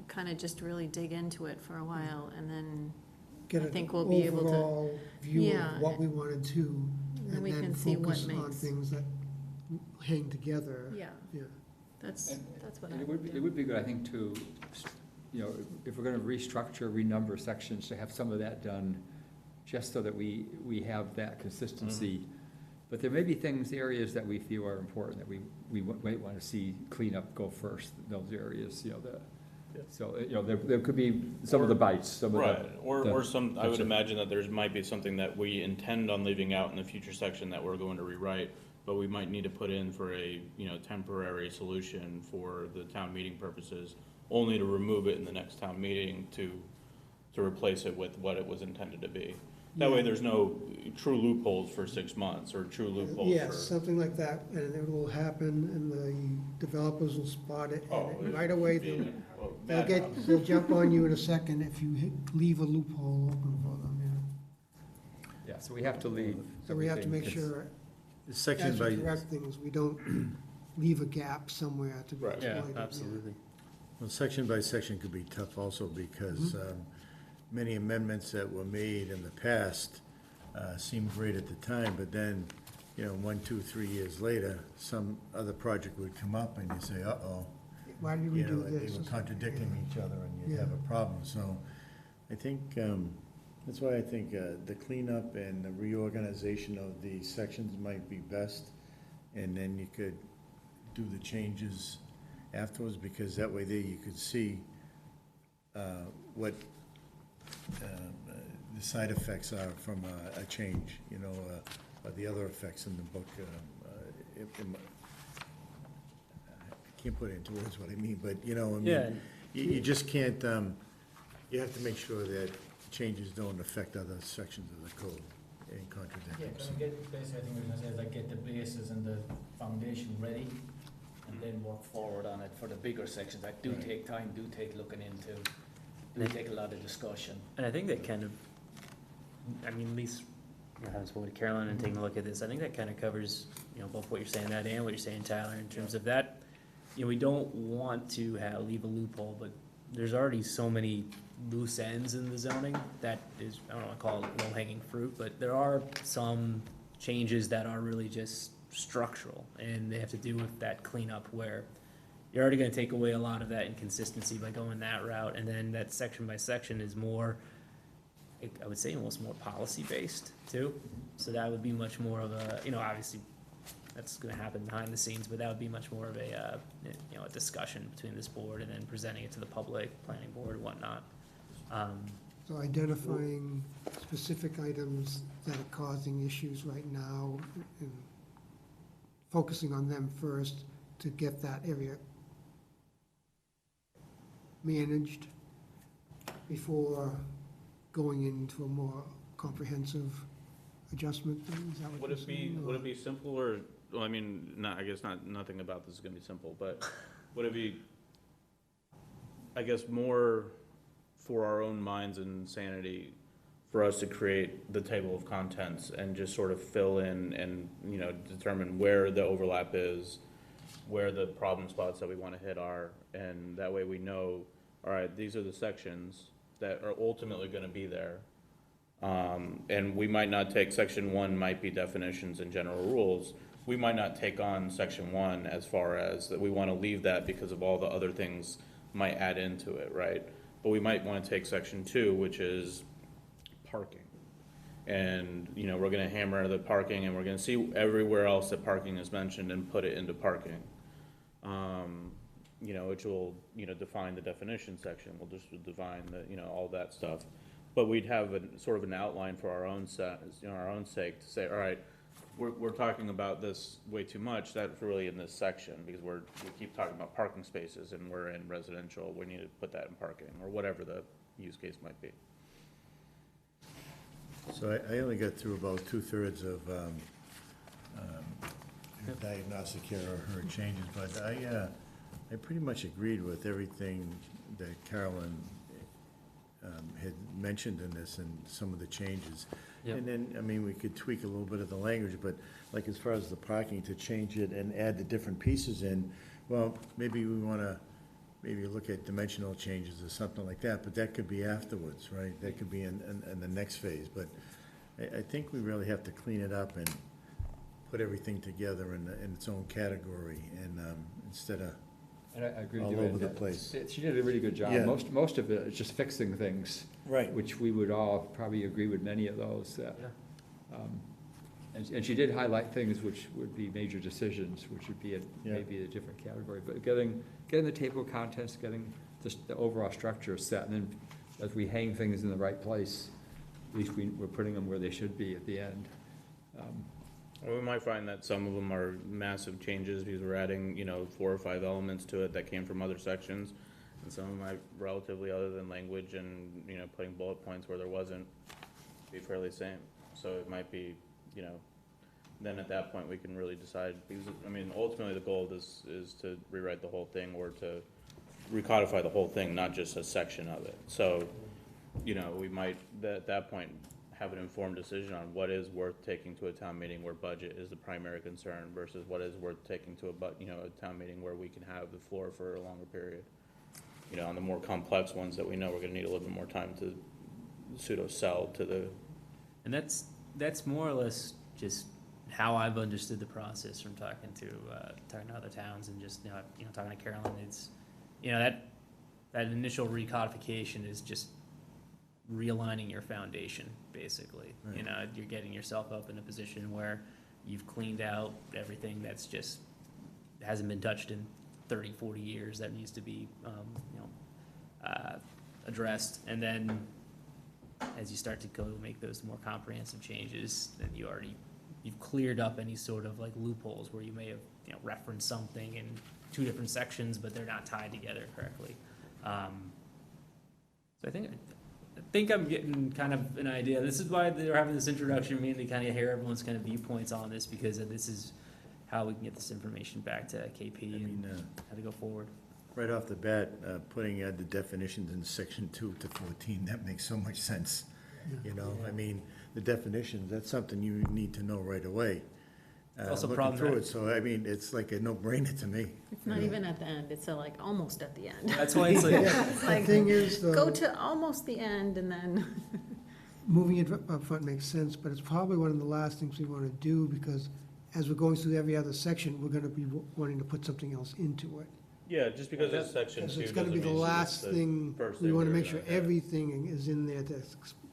kind of just really dig into it for a while, and then get I an think we'll be able to, overall view of what we want to do, and then we and then can see what focus on makes, things that hang together. yeah, Yeah. that's what I And would do. it would be good, I think, to, if we're gonna restructure, renumber sections, to have some of that done, just so that we have that consistency. But there may be areas that we feel are important, that we might wanna see clean up, go first, those areas, so, there could be some of the bites, some of the. Right, or some, I would imagine that there might be something that we intend on leaving out in the future section that we're going to rewrite, but we might need to put in for a, temporary solution for the town meeting purposes, only to remove it in the next town meeting to to replace it with what it was intended to be. That way, there's no true loopholes for 6 months, or true loopholes for. Yes, something like that, and it will happen, and the developers will spot it, Oh, and right away, well, they'll jump on you in a second if you leave a loophole open for them, Yeah, so we have to leave. So we have to make everything sure, Section as by, we correct things, we don't leave a gap somewhere to be Right. exploited. Yeah, absolutely. well, section by section could be tough also because many amendments that were made in the past seemed great at the time, but then, 1, 2, 3 years later, some other project would come up and you say, uh-oh, Why did we do they this? were contradicting each other and you'd Yeah. have a problem. So I think, that's why I think the cleanup and the reorganization of the sections might be best. And then you could do the changes afterwards, because that way there you could see what the side effects are from a change, or the other effects in the book. I can't put it into words what I mean, but, Yeah. you just can't, you have to make sure that changes don't affect other sections of the code and contradict Yeah, them. can we get, basically, I think we're gonna say, like, get the bases and the foundation ready, and then work forward on it for the bigger sections that do Right. take time, do take looking into, do And- take a lot of discussion. And I think that kind of, I mean, at least, having spoken to Carolyn and taking a look at this, I think that kind of covers, both what you're saying, that, and what you're saying, Tyler, in terms of that. We don't want to leave a loophole, but there's already so many loose ends in the zoning that is, I don't wanna call it low-hanging fruit, but there are some changes that are really just structural, and they have to do with that cleanup where you're already gonna take away a lot of that inconsistency by going that route, and then that section by section is more, I would say almost more policy-based too. So that would be much more of a, obviously, that's gonna happen behind the scenes, but that would be much more of a, a discussion between this board and then presenting it to the public, planning board, and whatnot. So identifying specific items that are causing issues right now and focusing on them first to get that area managed before going into a more comprehensive adjustment. Is that what Would you're it be, saying, would or- it be simple, or, well, I mean, I guess nothing about this is gonna be simple, but would it be, I guess, more for our own minds and sanity, for us to create the table of contents and just sort of fill in and, determine where the overlap is, where the problem spots that we wanna hit are, and that way we know, all right, these are the sections that are ultimately gonna be there. And we might not take, section 1 might be definitions and general rules. We might not take on section 1 as far as that we want to leave that because of all the other things might add into it, right? But we might want to take section 2, which is parking. And, we're gonna hammer the parking, and we're gonna see everywhere else that parking is mentioned and put it into parking. Which will, define the definition section, we'll just define the, all that stuff. But we'd have a sort of an outline for our own our own sake, to say, all right, we're talking about this way too much, that's really in this section, because we keep talking about parking spaces, and we're in residential, we need to put that in parking, or whatever the use case might be. So I only got through about 2/3 of diagnostic error, her changes, but I pretty much agreed with everything that Carolyn had mentioned in this and some of the changes. Yep. And then, we could tweak a little bit of the language, but like as far as the parking, to change it and add the different pieces in, well, maybe we wanna look at dimensional changes or something like that, but that could be afterwards, right? That could be in the next phase, but I think we really have to clean it up and put everything together in its own category, and instead of And I agree with all you. over the place. She did a really good job. Yeah. Most of it is just fixing things, Right. which we would all probably agree with many of those. Yeah. And she did highlight things which would be major decisions, which would be maybe a different category. But getting the table of contents, getting the overall structure set, and then as we hang things in the right place, at least we're putting them where they should be at the end. Or we might find that some of them are massive changes, because we're adding, 4 or 5 elements to it that came from other sections. And some of my relatively, other than language and, you know, putting bullet points where there wasn't, be fairly same. So it might be, you know, then at that point, we can really decide, because, I mean, ultimately, the goal is to rewrite the whole thing or to recodify the whole thing, not just a section of it. So, you know, we might, at that point, have an informed decision on what is worth taking to a town meeting where budget is the primary concern versus what is worth taking to a town meeting where we can have the floor for a longer period. You know, on the more complex ones that we know we're gonna need a little bit more time to pseudo sell to the, And that's more or less just how I've understood the process from talking to other towns and just, talking to Carolyn. It's, that initial recodification is just realigning your foundation, basically. Right. You're getting yourself up in a position where you've cleaned out everything that's just, hasn't been touched in 30, 40 years that needs to be, addressed. And then as you start to go make those more comprehensive changes, then you've cleared up any sort of like loopholes where you may have, referenced something in two different sections, but they're not tied together correctly. So I think I'm getting kind of an idea. This is why they're having this introduction, mainly kind of hear everyone's kind of viewpoints on this, because this is how we can get this information back to KP and how to go forward. Right off the bat, putting the definitions in section 2 to 14, that makes so much sense. I mean, the definitions, that's something you need to know right away. It's also Looking through problematic. it, so I mean, it's like a no-brainer to me. It's not even at the end, it's like almost at the end. That's why it's like, It's The like, thing is, go though, to almost the end and then, moving it up front makes sense, but it's probably one of the last things we want to do, because as we're going through every other section, we're gonna be wanting to put something else into it. yeah, just because it's section Because 2 it's doesn't gonna be mean the it's last the thing, first we thing wanna we're make sure gonna hit. everything is in there that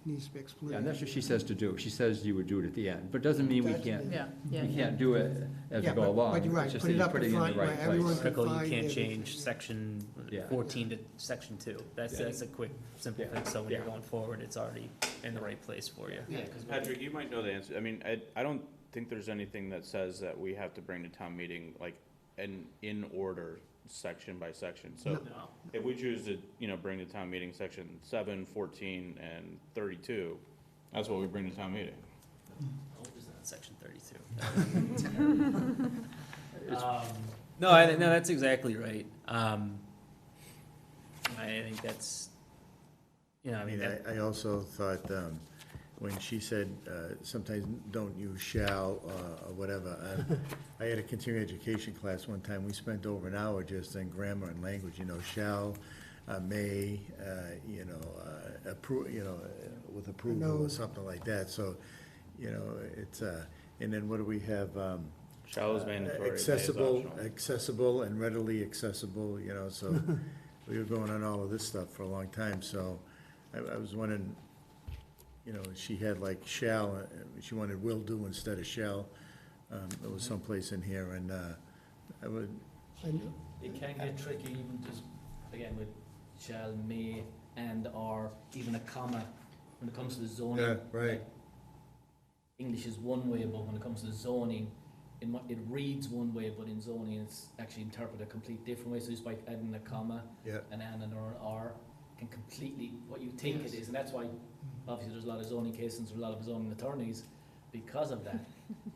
needs to be Yeah, explained. and that's what she says to do. She says you would do it at the end, but doesn't mean we That's- can't, yeah. we can't do it as we Yeah, go but- along. but you're right. It's just Put that it you're up in putting it in front the where right everyone place. can article, you find can't everything, change yeah. section Yeah. 14 to section 2. That's Yeah. a quick, simple Yeah. fix, so when you're Yeah. going forward, it's already in the right place for you. Yeah, because Patrick, you might know the answer. I mean, I don't think there's anything that says that we have to bring to town meeting like an in order section by section. So No. if we choose to, bring to town meeting section 7, 14, and 32, that's what we bring to town meeting. Hope it's not section 32. No, that's exactly right. I think that's, I mean, I also thought, when she said, sometimes don't use shall, or whatever, I had a continuing education class one time, we spent over an hour just in grammar and language, shall, may, approve, with approval know. or something like that, so, it's, and then what do we have? Shall is mandatory, may is optional. Accessible and readily accessible, so we were going on all of this stuff for a long time, so I was wondering, she had like shall, she wanted will do instead of shall. There was someplace in here, and I would, And it can get tricky even just, again, with shall, may, and, or even a comma, when it comes to the zoning. yeah, right, like, English is one way, but when it comes to zoning, it reads one way, but in zoning, it's actually interpreted a complete different way, so just by adding a comma, yeah, an and or an or, can completely, what you think it is, and that's why, obviously, there's a lot of zoning cases, there's a lot of zoning attorneys, because of that.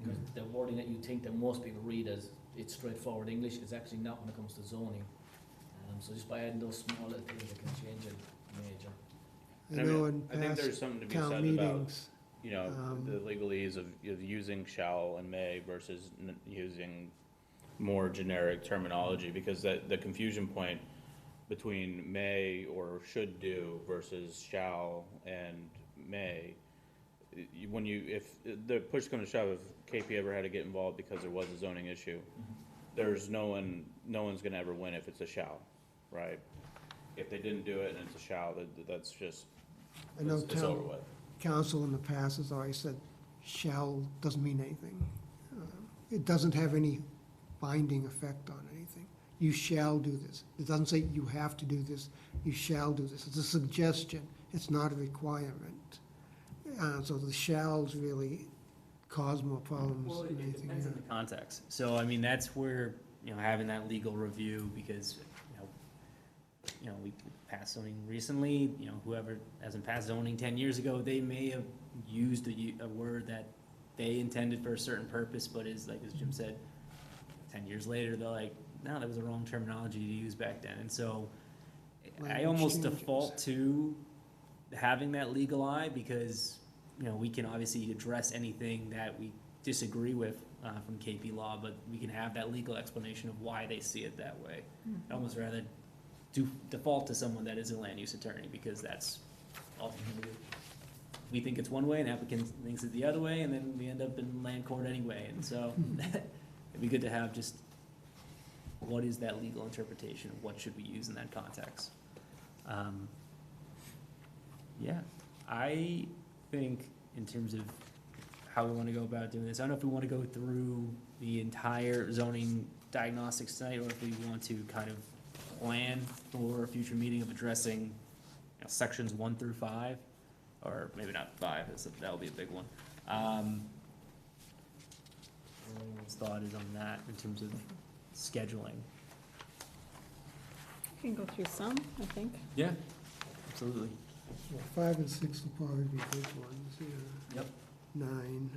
Because the wording that you think that most people read as, it's straightforward English, is actually not when it comes to zoning. So just by adding those small little things, it can change it major. I And I know mean, in I think past there's something to be town said about, meetings, the legalese of using shall and may versus using more generic terminology, because the confusion point between may or should do versus shall and may, if the push comes to shove, if KP ever had to get involved because there was a zoning issue, there's no one's gonna ever win if it's a shall, right? If they didn't do it and it's a shall, that's just, I know it's over town with. council in the past has always said shall doesn't mean anything. It doesn't have any binding effect on anything. You shall do this. It doesn't say you have to do this, you shall do this. It's a suggestion, it's not a requirement. So the shalls really cause more problems Well, than it anything. depends on the context. So, I mean, that's where, having that legal review, because, you know, we passed zoning recently, you know, whoever hasn't passed zoning 10 years ago, they may have used a word that they intended for a certain purpose, but is, like, as Jim said, 10 years later, they're like, no, that was the wrong terminology to use back then. And so I Language almost changes. default to having that legal eye, because, you know, we can obviously address anything that we disagree with from KP Law, but we can have that legal explanation of why they see it that way. I'd almost rather default to someone that is a land use attorney, because that's ultimately, we think it's one way and applicant thinks it the other way, and then we end up in land court anyway. And so it'd be good to have just, what is that legal interpretation? What should we use in that context? Yeah, I think in terms of how we want to go about doing this, I don't know if we want to go through the entire zoning diagnostics tonight, or if we want to kind of plan for a future meeting of addressing, you know, sections 1 through 5, or maybe not 5, that'll be a big one. Everyone's thought is on that in terms of scheduling. We can go through some, I think. Yeah, absolutely. Well, 5 and 6 will probably be big ones, yeah. Yep. 9.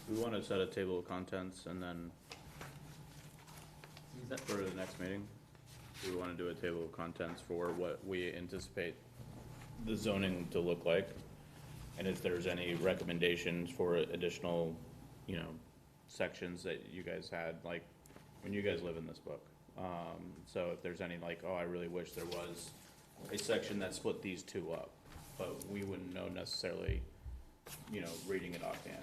We want to set a table of contents and then for the next meeting, we want to do a table of contents for what we anticipate the zoning to look like. And if there's any recommendations for additional, you know, sections that you guys had, like, when you guys live in this book. So if there's any, like, oh, I really wish there was a section that split these two up, but we wouldn't know necessarily, you know, reading it offhand.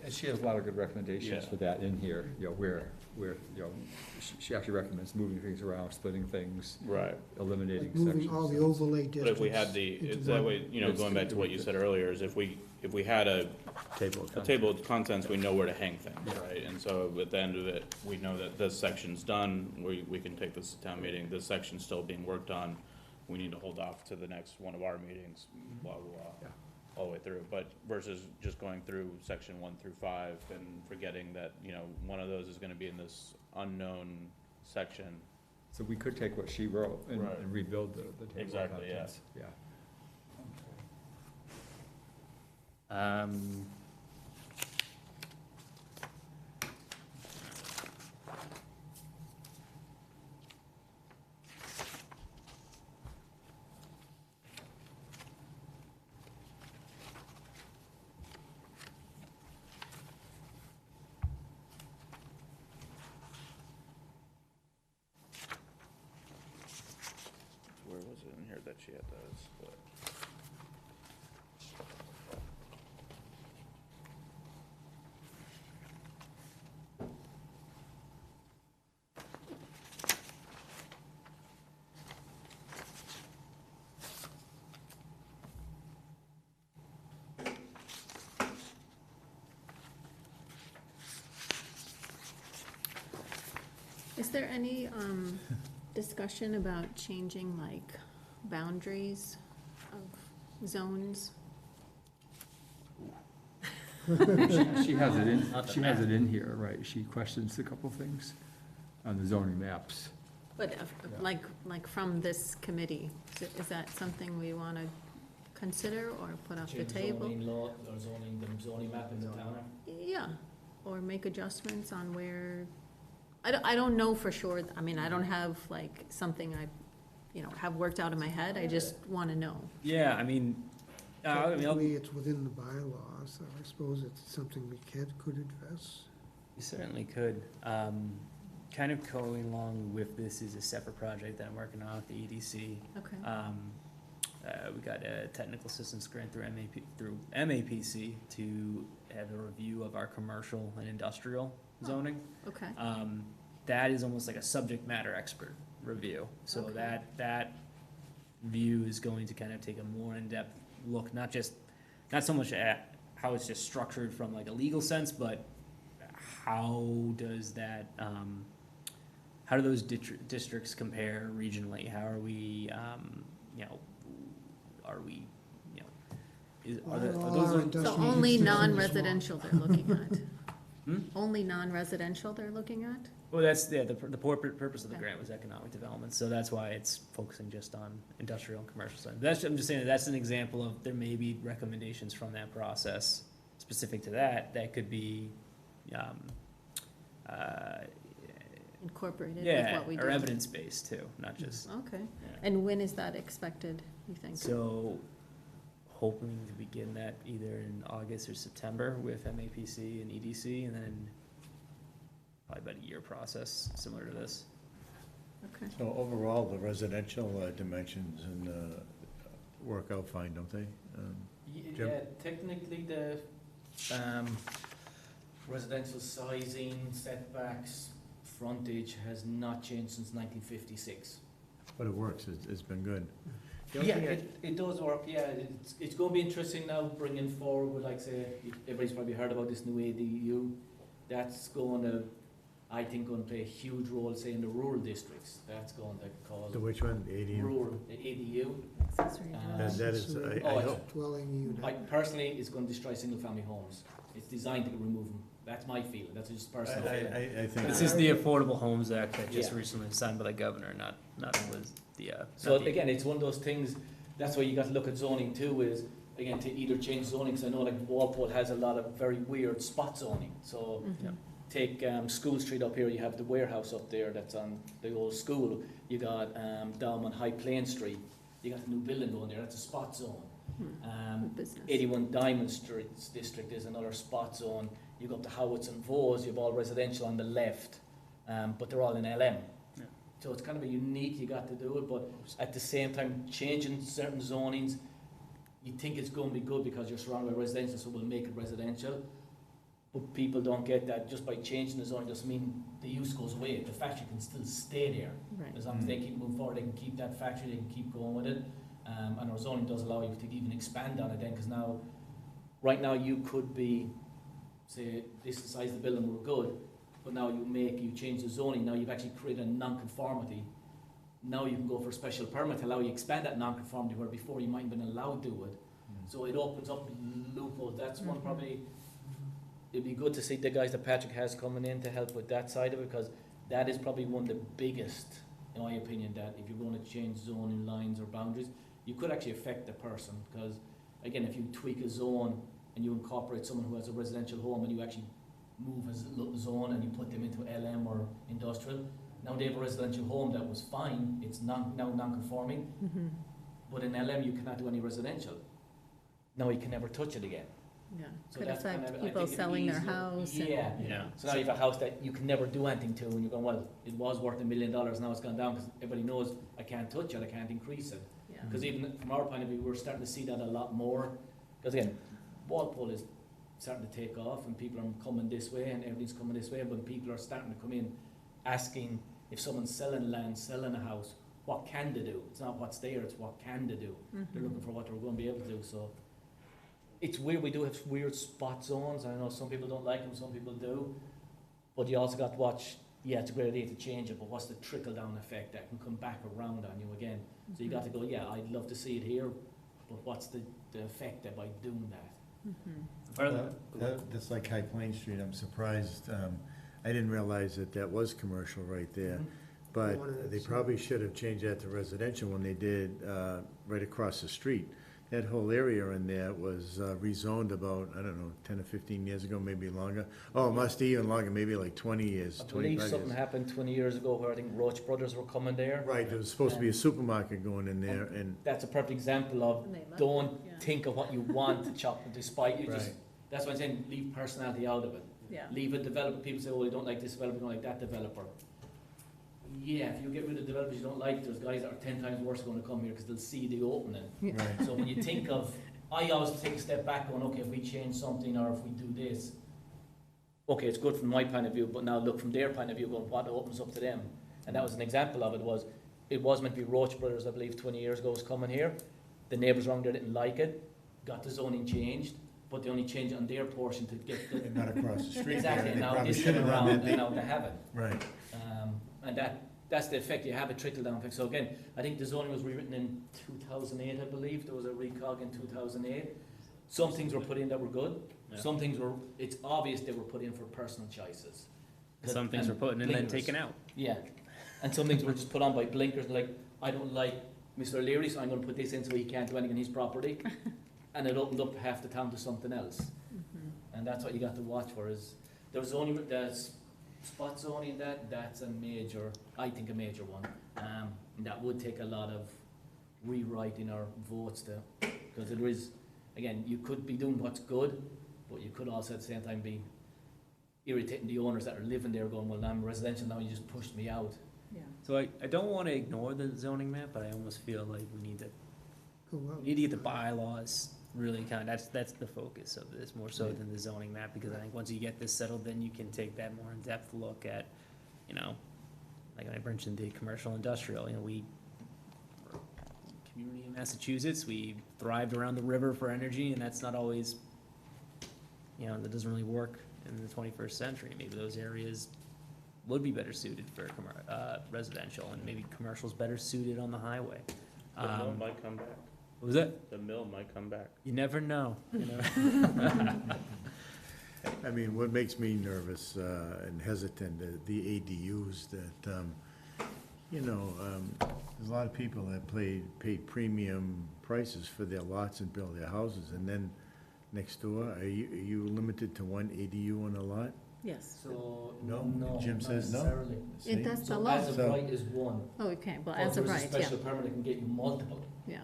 And she has a lot of good recommendations Yeah. for that in here, you know, where, you know, she actually recommends moving things around, splitting things, Right. eliminating Like sections. moving all the overlay But districts. if we had the, into it's that one. way, you know, It's going back to what you said earlier, is if we had a Table of table of contents, we know where to hang things, Yeah. right? And so at the end of it, we know that this section's done, we can take this to town meeting, this section's still being worked on, we need to hold off to the next one of our meetings, blah, blah, blah, Yeah. all the way through. But versus just going through section 1 through 5 and forgetting that, you know, one of those is gonna be in this unknown section. So we could take what she wrote and Right. and rebuild the table of Exactly, yeah. contents. Yeah. Where was it in here that she had those split? Is there any discussion about changing, like, boundaries of zones? She has it in, Not the she has map. it in here, right, she questions a couple things on the zoning maps. But, Yeah. like from this committee, is that something we want to consider or put off the Change table? zoning law, or the zoning map in the town. Yeah, or make adjustments on where, I don't know for sure, I mean, I don't have like something I, you know, have worked out in my head, I just want to know. Yeah, I mean, I'll- Technically, it's within the bylaws, so I suppose it's something we could address. you certainly could. Kind of going along with this is a separate project that I'm working on with the EDC. Okay. We got a technical assistance grant through MAPC to have a review of our commercial and industrial zoning. Okay, That is almost like a subject matter expert review. So Okay. that view is going to kind of take a more in-depth look, not so much at how it's just structured from like a legal sense, but how does that, how do those districts compare regionally? How are we, you know, are we, you know, are Well, those? all our so industrial only districts are non-residential they're looking at. Only non-residential they're looking at? Well, that's, yeah, the purpose of the grant was economic development, so that's why it's focusing just on industrial and commercial side. That's, I'm just saying, that's an example of, there may be recommendations from that process specific to that, that could be, Incorporated with yeah, what we do? or evidence-based too, not just, Okay. yeah. And when is that expected, you think? So, hoping to begin that either in August or September with MAPC and EDC, and then probably about a year process, similar to this. Okay. So overall, the residential dimensions and work out fine, don't they? Jim? Yeah, technically the, residential sizing, setbacks, frontage has not changed since 1956. But it works, it's been good. The Yeah, only thing it does work, yeah, it's gonna be interesting now bringing forward, like say, everybody's probably heard about this new ADU. That's going to, I think, going to play a huge role, say, in the rural districts. That's going to cause The which one, the ADU? rural, the ADU. Accessory dwelling. That is, Oh, I it's- hope, Dwelling unit. I personally, it's going to destroy single-family homes. It's designed to remove them. That's my feeling, that's just personal feeling. I think. This is the Affordable Homes Act that just Yeah. recently signed by the governor, not was the, So not the- again, it's one of those things, that's why you got to look at zoning too, is, again, to either change zoning, because I know like Walpole has a lot of very weird spot zoning. So Mhm. take School Street up here, you have the warehouse up there that's on the old school. You got down on High Plain Street, you got the new building going there, that's a spot zone. Business. 81 Diamond Street District is another spot zone. You go up to Howitts and Vaux, you have all residential on the left, but they're all in LM. Yeah. So it's kind of a unique, you got to do it, but at the same time, changing certain zonings, you think it's going to be good because you're surrounded by residential, so we'll make it residential. But people don't get that just by changing the zoning doesn't mean the use goes away. The factory can still stay there. Right. As long as they keep moving forward, they can keep that factory, they can keep going with it. And our zoning does allow you to even expand on it then, because now, right now you could be, say, this is the size of the building, we're good, but now you change the zoning, now you've actually created a non-conformity. Now you can go for a special permit to allow you to expand that non-conformity where before you might have been allowed to do it. So it opens up loopholes. That's one probably, it'd be good to see the guys that Patrick has coming in to help with that side of it, because that is probably one of the biggest, in my opinion, that if you're going to change zoning lines or boundaries, you could actually affect the person, because again, if you tweak a zone and you incorporate someone who has a residential home and you actually move a zone and you put them into LM or industrial, now they have a residential home that was fine, it's now non-conforming, Mhm. but in LM you cannot do any residential. Now you can never touch it again. Yeah, So could that's kind affect of- I people think it'd be selling their easier. house. and- Yeah. Yeah. So now you have a house that you can never do anything to, and you're going, well, it was worth $1 million, now it's gone down, because everybody knows I can't touch it, I can't increase it. Yeah. Because even from our point of view, we're starting to see that a lot more, because again, Walpole is starting to take off, and people are coming this way, and everything's coming this way, but people are starting to come in, asking if someone's selling land, selling a house, what can they do? It's not what's there, it's what can they do. They're looking for what they're going to be able to do, so. It's weird, we do have weird spot zones, I know some people don't like them, some people do, but you also got to watch, yeah, it's a great idea to change it, but what's the trickle-down effect that can come back around on you again? So you got to go, yeah, I'd love to see it here, but what's the effect that by doing that? Part of the- That's like High Plain Street, I'm surprised, I didn't realize that was commercial right there. One of But the- they probably should have changed that to residential when they did, right across the street. That whole area in there was rezoned about, I don't know, 10 or 15 years ago, maybe longer. Oh, it must be even longer, maybe like 20 years, I believe 25 something years. happened 20 years ago where I think Roach Brothers were coming there. Right, there was supposed to be a supermarket going in there, and, That's a perfect example of, And they love don't it, yeah. think of what you want to chop despite you just, right, that's why I'm saying, leave personality out of it. Yeah. Leave it developer, people say, oh, you don't like this developer, you don't like that developer. Yeah, if you get rid of developers you don't like, there's guys that are 10 times worse going to come here because they'll see the opening. right. So when you think of, I always take a step back going, okay, if we change something or if we do this, okay, it's good from my point of view, but now look from their point of view, going, what opens up to them? And that was an example of it, it was meant to be Roach Brothers, I believe, 20 years ago was coming here. The neighbours around there didn't like it, got the zoning changed, but they only changed it on their portion to get the. And not across the street there, Exactly, they and now probably this should time have around, done that. and now they haven't. Right, And that's the effect, you have a trickle-down effect. So again, I think the zoning was rewritten in 2008, I believe, there was a recog in 2008. Some things were put in that were good, Yeah. Some things were, it's obvious they were put in for personal choices. Some things were And put in and then blinkers. taken out. Yeah, and some things were just put on by blinkers, like, I don't like Mr. O'Leary, so I'm gonna put this in so he can't do anything on his property. And it opened up half the town to something else. Mhm. And that's what you got to watch for, is, there was only, there's spot zoning, that's a major, I think a major one. And that would take a lot of rewriting our votes to, because it is, again, you could be doing what's good, but you could also at the same time be irritating the owners that are living there going, well, I'm residential now, you just pushed me out. Yeah. So I don't wanna ignore the zoning map, but I almost feel like we need to Go out. We need to get the bylaws really kind of, that's the focus of this, more so than the zoning map, because I think once you get this settled, then you can take that more in-depth look at, you know, like I mentioned, the commercial industrial, you know, we're a community in Massachusetts, we thrived around the river for energy, and that's not always, you know, that doesn't really work in the 21st century. Maybe those areas would be better suited for residential, and maybe commercial's better suited on the highway. The mill might come back. What was that? The mill might come back. You never know, you know? I mean, what makes me nervous and hesitant, the ADUs that, you know, there's a lot of people that paid premium prices for their lots and build their houses, and then next door, are you limited to one ADU on a lot? Yes. So, No? no, Jim not says no? necessarily. See? It does So below. as of So- right is one. Oh, okay, well, But as of there's a right, yeah, special permit that can get you multiple. yeah.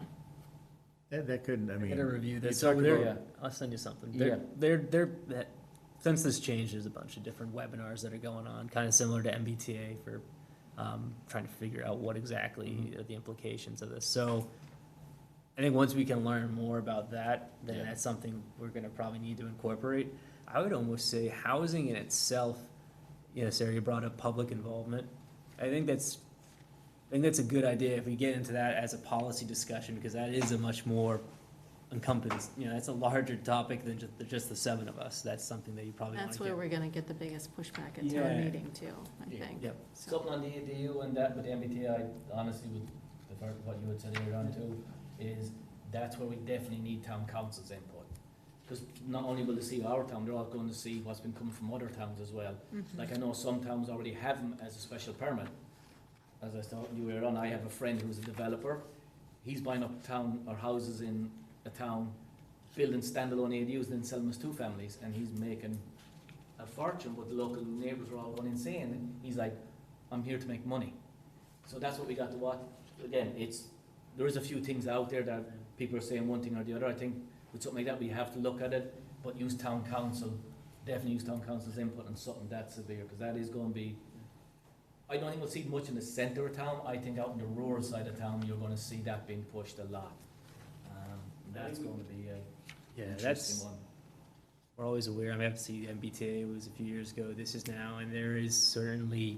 That couldn't, I I mean. gotta review you this, talk so about- there, I'll send you something. Yeah. Since this changed, there's a bunch of different webinars that are going on, kind of similar to MBTA for, trying to figure out what exactly are the implications of this. So I think once we can learn more about that, then Yeah. that's something we're gonna probably need to incorporate. I would almost say housing in itself, you know, Sarah, you brought up public involvement. I think that's a good idea if we get into that as a policy discussion, because that is a much more encompassed, you know, that's a larger topic than just the seven of us. That's something that you probably want That's to where get. we're gonna get the biggest pushback at Yeah. town meeting too, I Yeah. think. Yep. So- Something on the ADU and that, but the MBTA, I honestly would, what you had said earlier on too, is that's where we definitely need town council's input. Because not only will they see our town, they're all going to see what's been coming from other towns as well. Mhm. Like I know some towns already have them as a special permit. As I thought you were on, I have a friend who's a developer. He's buying up town or houses in a town, building standalone ADUs, then selling them as two families, and he's making a fortune, but the local neighbours are all going insane. And he's like, I'm here to make money. So that's what we got to watch. Again, there is a few things out there that people are saying one thing or the other. I think with something like that, we have to look at it, but use town council, definitely use town council's input on something that severe, because that is going to be, I don't think we'll see much in the centre of town. I think out in the rural side of town, you're going to see that being pushed a lot. That's going to be a Yeah, interesting that's, one. we're always aware. I mean, obviously MBTA was a few years ago, this is now, and there is certainly,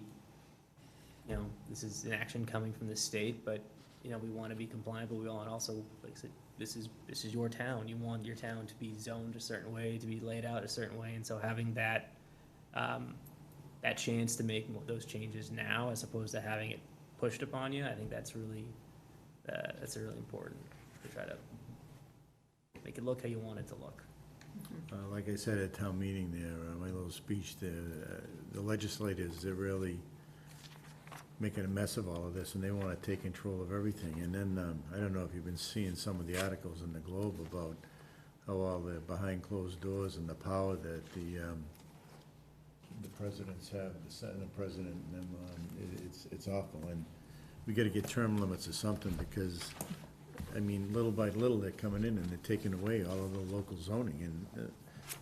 you know, this is an action coming from the state, but, you know, we want to be compliant, but we want also, like I said, this is your town. You want your town to be zoned a certain way, to be laid out a certain way, and so having that, that chance to make those changes now, as opposed to having it pushed upon you, I think that's really important, to try to make it look how you want it to look. Like I said at town meeting there, my little speech there, the legislators, they're really making a mess of all of this, and they want to take control of everything. And then, I don't know if you've been seeing some of the articles in the Globe about how all the behind closed doors and the power that the presidents have, the Senate president, and them, it's awful. And we gotta get term limits or something, because, I mean, little by little, they're coming in and they're taking away all of the local zoning. And,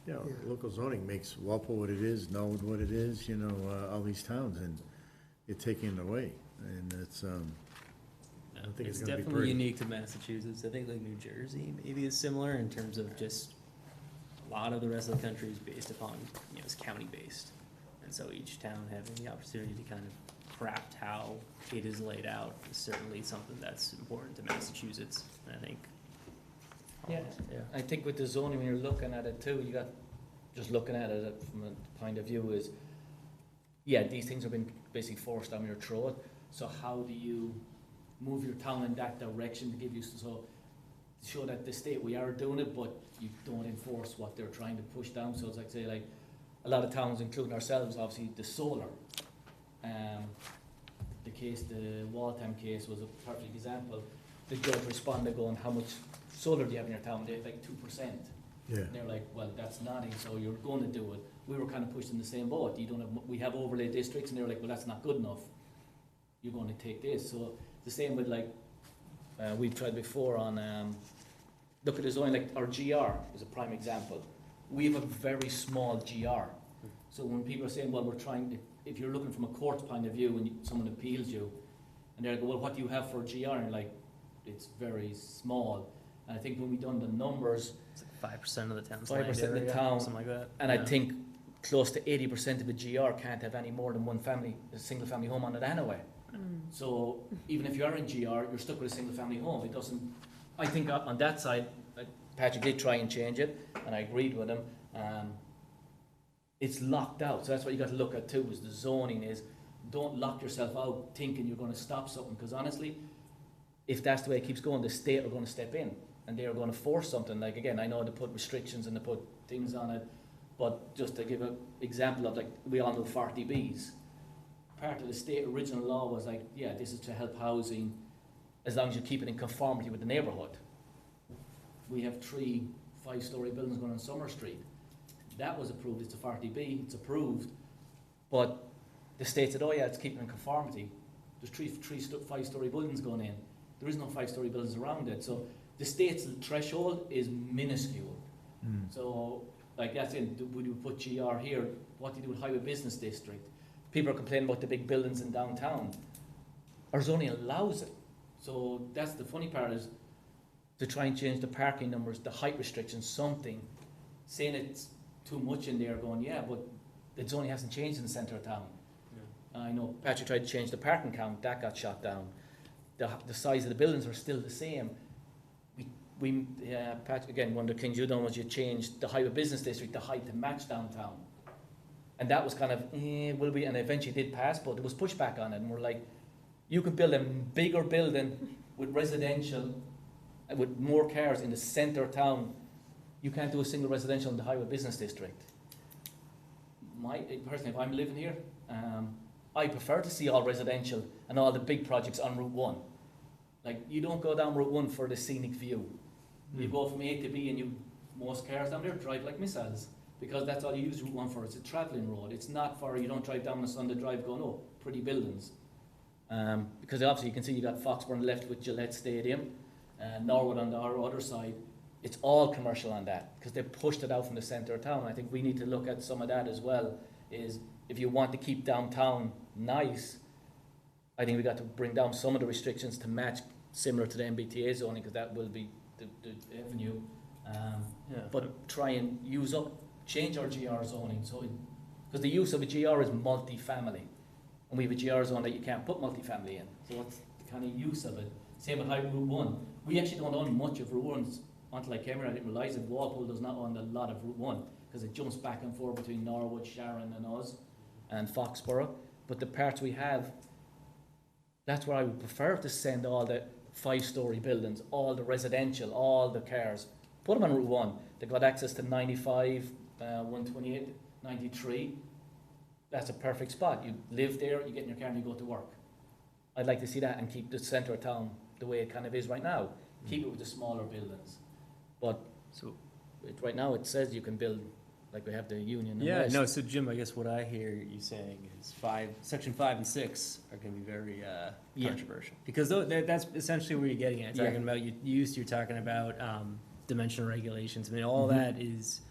you know, Yeah. local zoning makes Walpole what it is, Norwood what it is, you know, all these towns, and you're taking it away. And it's, I think it's gonna be definitely pretty. unique to Massachusetts. I think like New Jersey maybe is similar in terms of just a lot of the rest of the country is based upon, you know, it's county-based. And so each town having the opportunity to kind of craft how it is laid out is certainly something that's important to Massachusetts, I think. Yeah. Yeah. I think with the zoning, when you're looking at it too, you got, just looking at it from a point of view is, yeah, these things have been basically forced down your throat, so how do you move your town in that direction to give you, so show that the state, we are doing it, but you don't enforce what they're trying to push down. So it's like, say, like, a lot of towns, including ourselves, obviously, the solar. The case, the Waltham case was a perfect example. The judge responded going, how much solar do you have in your town? They had like 2%. Yeah. And they're like, well, that's nothing, so you're going to do it. We were kind of pushed in the same boat. You don't have, we have overlay districts, and they're like, well, that's not good enough. You're going to take this. So the same with like, we've tried before on, look at the zoning, like our GR is a prime example. We have a very small GR. So when people are saying, well, we're trying, if you're looking from a court's point of view and someone appeals you, and they're like, well, what do you have for a GR? And you're like, it's very small. And I think when we done the numbers, It's like 5% of the town's 5% of the land area, town, something like that. and Yeah. I think close to 80% of a GR can't have any more than one family, a single family home on it anyway. So even if you are in GR, you're stuck with a single family home. It doesn't, I think on that side, Patrick did try and change it, and I agreed with him. It's locked out, so that's what you got to look at too, is the zoning is, don't lock yourself out thinking you're going to stop something, because honestly, if that's the way it keeps going, the state are going to step in, and they are going to force something. Like, again, I know they put restrictions and they put things on it, but just to give an example of, like, we all know 40Bs. Part of the state original law was like, yeah, this is to help housing as long as you keep it in conformity with the neighbourhood. We have 3 5-story buildings going on Summer Street. That was approved, it's a 40B, it's approved, but the state said, oh yeah, it's keeping in conformity. There's 3 5-story buildings going in. There is no 5-story buildings around it, so the state's threshold is minuscule. So, like, that's it, would you put GR here? What do you do with Highway Business District? People are complaining about the big buildings in downtown. Our zoning allows it. So that's the funny part, is to try and change the parking numbers, the height restrictions, something, saying it's too much in there, going, yeah, but the zoning hasn't changed in the centre of town. I know Patrick tried to change the parking count, that got shot down. The size of the buildings are still the same. Patrick, again, one of the things you done was you changed the Highway Business District, the height to match downtown. And that was kind of, will we, and eventually did pass, but there was pushback on it, and we're like, you could build a bigger building with residential, with more cars in the centre of town. You can't do a single residential in the Highway Business District. Personally, if I'm living here, I prefer to see all residential and all the big projects on Route 1. Like, you don't go down Route 1 for the scenic view. You go from A to B, and most cars down there drive like missiles, because that's all you use Route 1 for. It's a travelling road. It's not for, you don't drive down the Sunday Drive going, oh, pretty buildings. Because obviously you can see you got Foxborough on the left with Gillette Stadium, and Norwood on the other side. It's all commercial on that, because they pushed it out from the centre of town. I think we need to look at some of that as well, is if you want to keep downtown nice, I think we got to bring down some of the restrictions to match similar to the MBTA zoning, because that will be the avenue. But try and change our GR zoning, so because the use of a GR is multi-family, and we have a GR zone that you can't put multi-family in. So what's the kind of use of it? Same with Route 1. We actually don't own much of Route 1 until I came here. I didn't realise that Walpole does not own a lot of Route 1, because it jumps back and forth between Norwood, Sharon and us, and Foxborough. But the parts we have, that's where I would prefer to send all the 5-story buildings, all the residential, all the cars. Put them on Route 1. They've got access to 95, 128, 93. That's a perfect spot. You live there, you get in your car and you go to work. I'd like to see that, and keep the centre of town the way it kind of is right now. Keep it with the smaller buildings. But right now it says you can build, like we have the Union. Yeah, no, so Jim, I guess what I hear you saying is section 5 and 6 are gonna be very controversial. Because that's essentially where you're getting at, talking about you're talking about dimensional regulations. I mean, all that is,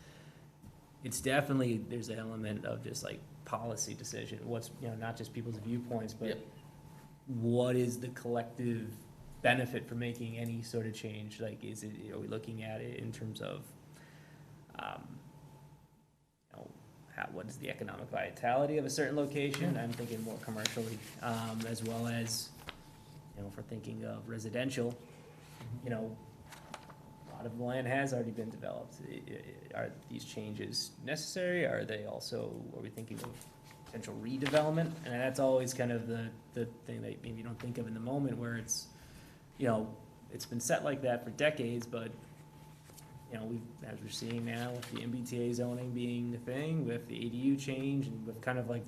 it's definitely, there's an element of just like policy decision. What's, not just people's viewpoints, but what is the collective benefit for making any sort of change? Like, are we looking at it in terms of, what is the economic vitality of a certain location? I'm thinking more commercially, as well as, if we're thinking of residential, a lot of the land has already been developed. Are these changes necessary? Are we thinking of potential redevelopment? And that's always kind of the thing that maybe you don't think of in the moment, where it's, it's been set like that for decades, but, you know, as we're seeing now with the MBTA zoning being the thing, with the ADU change, and with kind of like,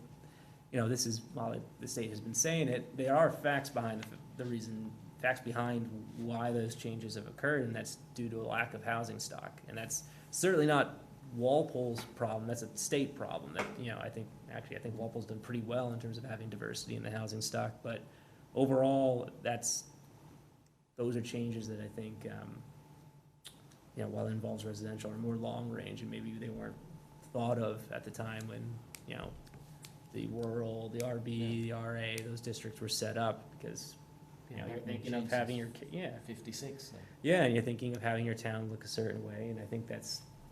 you know, this is, while the state has been saying it, there are facts behind facts behind why those changes have occurred, and that's due to a lack of housing stock. And that's certainly not Walpole's problem, that's a state problem. That, you know, I think Walpole's done pretty well in terms of having diversity in the housing stock, but overall, those are changes that I think, you know, while it involves residential, are more long range, and maybe they weren't thought of at the time when, you know, the rural, the RB, the RA, those districts were set up, because, you know, you're thinking of having your, 56, like. yeah, and you're thinking of having your town look a certain way, and I think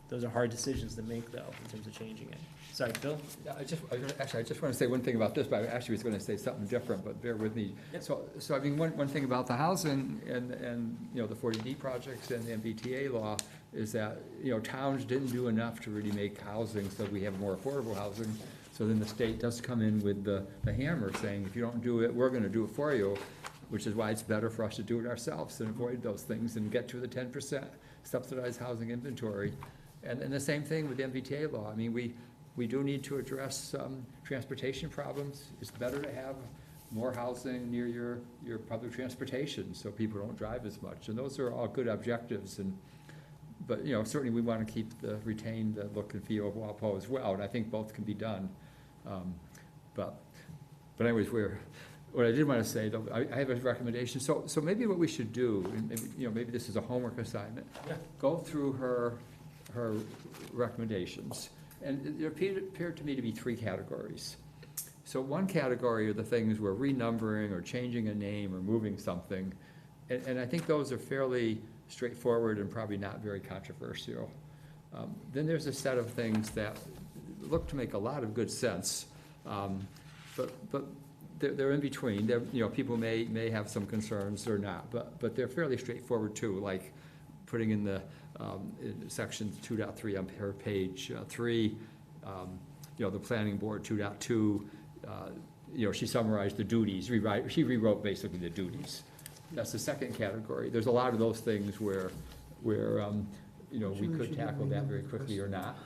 those are hard decisions to make, though, in terms of changing it. Sorry, Bill? Yeah, I just want to say one thing about this, but I actually was going to say something different, but bear with me. Yep. So I mean, one thing about the housing and, you know, the 40D projects and the MBTA law is that, you know, towns didn't do enough to really make housing so we have more affordable housing. So then the state does come in with the hammer saying, if you don't do it, we're going to do it for you, which is why it's better for us to do it ourselves and avoid those things and get to the 10% subsidized housing inventory. And the same thing with the MBTA law. I mean, we do need to address transportation problems. It's better to have more housing near your public transportation so people don't drive as much. And those are all good objectives. But, you know, certainly we want to retain the look and feel of Walpole as well. And I think both can be done. But anyways, what I did want to say, though, I have a recommendation. So maybe what we should do, and maybe, you know, maybe this is a homework assignment. Yeah. Go through her recommendations. And there appeared to me to be 3 categories. So one category are the things we're renumbering or changing a name or moving something. And I think those are fairly straightforward and probably not very controversial. Then there's a set of things that look to make a lot of good sense, but they're in between. You know, people may have some concerns or not, but they're fairly straightforward too, like putting in the in section 2.3 on page 3, you know, the planning board 2.2, you know, she summarized the duties, she rewrote basically the duties. That's the second category. There's a lot of those things where you know, we could tackle that very quickly or not.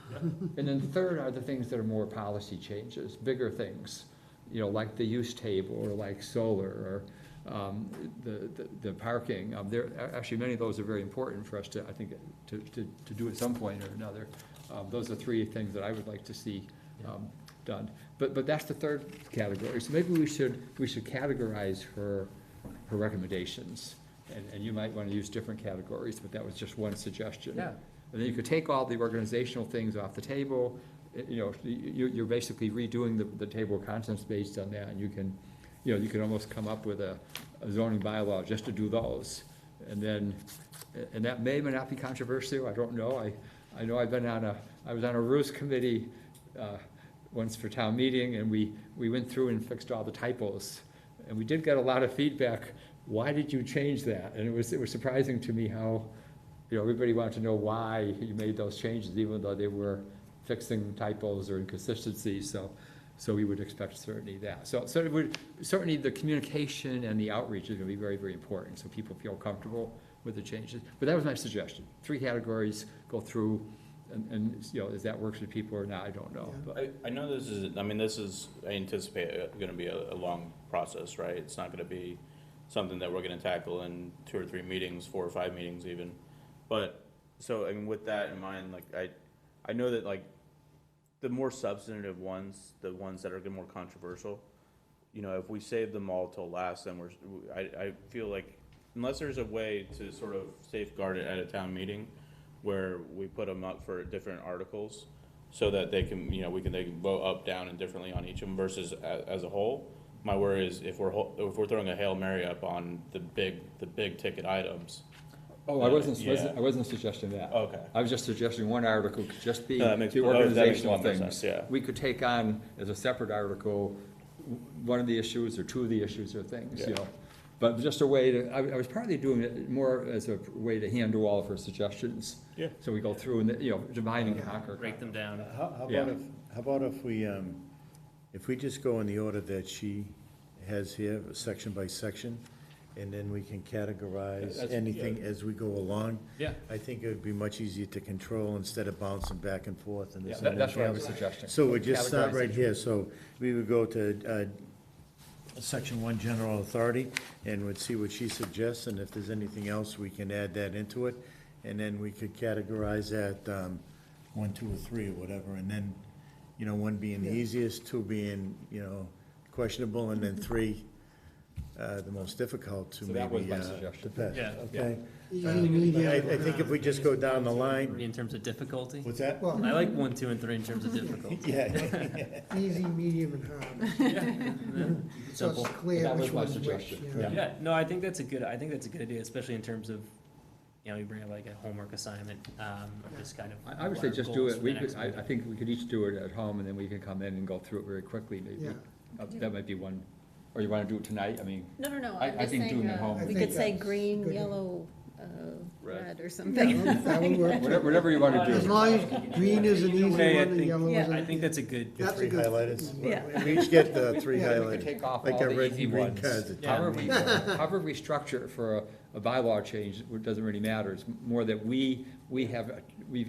And then the third are the things that are more policy changes, bigger things, you know, like the use table or like solar or the parking. Actually, many of those are very important for us to, I think, to do at some point or another. Those are 3 things that I would like to see done. But that's the third category. So maybe we should categorize her recommendations. And you might want to use different categories, but that was just one suggestion. Yeah. And then you could take all the organizational things off the table. You know, you're basically redoing the table of contents based on that, and you can almost come up with a zoning bylaw just to do those. And that may or may not be controversial, I don't know. I know I was on a rules committee once for town meeting, and we went through and fixed all the typos. And we did get a lot of feedback, why did you change that? And it was surprising to me how, you know, everybody wanted to know why you made those changes, even though they were fixing typos or inconsistencies. So we would expect certainly that. So certainly the communication and the outreach is going to be very, very important, so people feel comfortable with the changes. But that was my suggestion. 3 categories, go through, and you know, if that works with people or not, I don't know. But I know this is, I anticipate going to be a long process, right? It's not going to be something that we're going to tackle in 2 or 3 meetings, 4 or 5 meetings even. But, so, I mean, with that in mind, like, I know that, like, the more substantive ones, the ones that are more controversial, you know, if we save them all till last, then I feel like, unless there's a way to sort of safeguard it at a town meeting, where we put them up for different articles, so that they can, you know, they can vote up, down, and differently on each of them versus as a whole. My worry is if we're throwing a Hail Mary up on the big ticket items. Oh, I wasn't suggesting that. Okay. I was just suggesting one article could just be that makes the a lot more organizational sense, things. yeah. We could take on, as a separate article, one of the issues or 2 of the issues or things, you Yeah. know. But just a way to, I was partly doing it more as a way to handle all of her suggestions. Yeah. So we go through and, you know, divide and conquer. Break them down. How Yeah. about if we just go in the order that she has here, section by section, and then we can categorize That's- anything as we go along. Yeah. I think it would be much easier to control instead of bouncing back and forth and Yeah, this and that's what I that. was suggesting. So we just start Categorize right each here, so we would go to, section 1, general authority, and would see what she suggests, and if there's anything else, we can add that into it. And then we could categorize that, 1, 2, or 3, or whatever, and then, 1 being the Yeah. easiest, 2 being, questionable, and then 3, the most difficult to So that was maybe, my to suggestion. pass, Yeah. okay? Easy, I medium. think if we just go down the 3 line, in terms of difficulty. what's that? Well, I like 1, 2, and 3 in terms of difficulty. Yeah, easy, medium, and hard. So Simple. it's clear That was which my one's which, suggestion. yeah. Yeah, no, I think that's a good idea, especially in terms of, you bring up like a homework assignment, or just kind of. I would say what our just do goals it, for we the could, next I meeting. think we could each do it at home, and then we can come in and go through it very quickly, maybe. Yeah. That might be one, or you wanna do it tonight, I mean, No, no, no, I I'm just think doing saying, it home- I we think could say that's green, good. yellow, Red. red or Yeah, something. that would work. whatever you wanna As do. long as green is an easy one Yeah, I and think- yellow is I an. think that's a good, the That's a 3 good- highlighters. Yeah. We each get the 3 Yeah, we We could highlighters, take off like all a the red easy and green ones. cards. at Yeah. town meeting. However we structure it for a bylaw change, it doesn't really matter, it's more that we've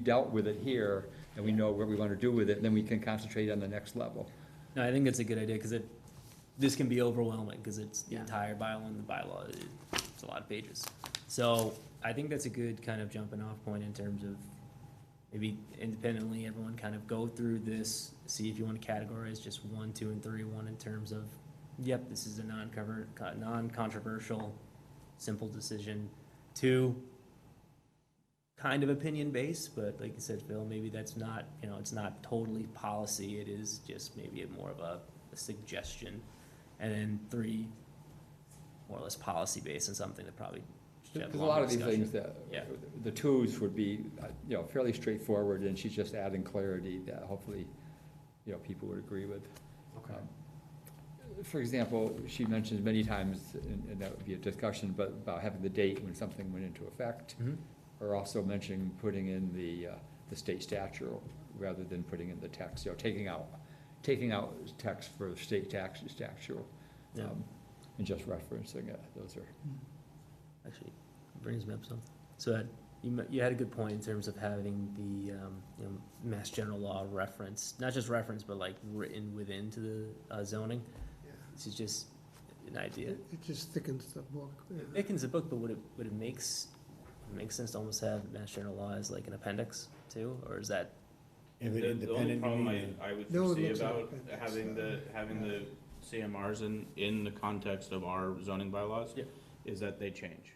dealt with it here, and we know what we wanna do with it, and then we can concentrate on the next level. no, I think that's a good idea, because this can be overwhelming, because it's the Yeah. entire bylaw, and the bylaw, it's a lot of pages. So, I think that's a good kind of jumping off point in terms of, maybe independently, everyone kind of go through this, see if you wanna categorize just 1, 2, and 3, 1 in terms of, yep, this is a non-controversial, simple decision. 2, kind of opinion-based, but like you said, Phil, maybe that's not, it's not totally policy, it is just maybe more of a suggestion. And then 3, more or less policy-based and something that probably should have There's a lot longer of these discussion. things that, Yeah. the 2s would be, fairly straightforward, and she's just adding clarity that hopefully, people would agree with. Okay. For example, she mentions many times, and that would be a discussion, but about having the date when something went into effect, Mhm. or also mentioning putting in the state statute rather than putting in the text, taking out text for the state statute, Yeah. and just referencing it, those are. Actually, brings me up something. So you had a good point in terms of having the, Mass General Law reference, not just reference, but like written within to the zoning. Yeah. This is just an idea. It just thickens the book, yeah. It thickens the book, but would it make sense to almost have Mass General Law as like an appendix too, or is that? If The it only independent, problem you mean, I would No, it foresee looks like about appendix, having the CMRs in the context of our zoning bylaws Yeah. is that they change.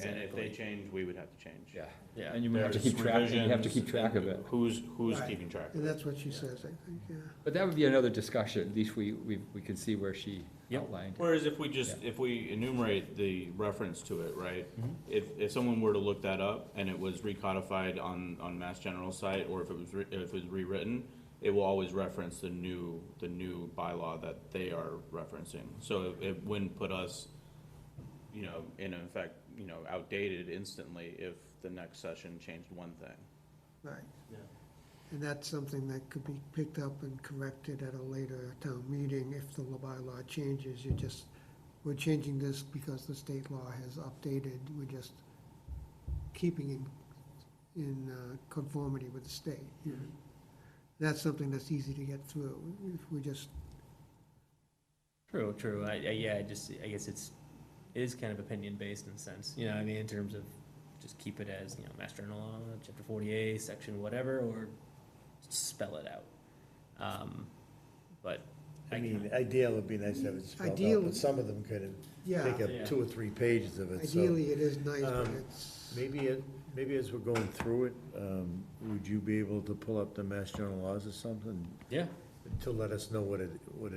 And if they change, we would have to change. Yeah, Yeah. and you would have to There's keep track, and you have to keep revisions track of and it. Who's Right. keeping track of And it? that's what she says, I think, yeah. But that would be another discussion, at least we can see where she Yep. outlined. Whereas if we enumerate the reference to it, right? Mhm. If someone were to look that up and it was recodified on Mass General's site, or if it was rewritten, it will always reference the new bylaw that they are referencing. So it wouldn't put us, in effect, outdated instantly if the next session changed one thing. Right. Yeah. And that's something that could be picked up and corrected at a later town meeting if the bylaw changes. We're changing this because the state law has updated, we're just keeping in conformity with the state. That's something that's easy to get through, if we just, True. I guess it is kind of opinion-based in a sense, in terms of just keep it as, Mass General Law, chapter 48, section whatever, or spell it out. But. I mean, ideal would be nice to have it spelled out, Ideal- but some of them could yeah, take up Yeah. 2 or 3 pages of it, so. ideally it is nice, but Um, it's, Maybe as we're going through it, would you be able to pull up the Mass General laws or something Yeah. to let us know what it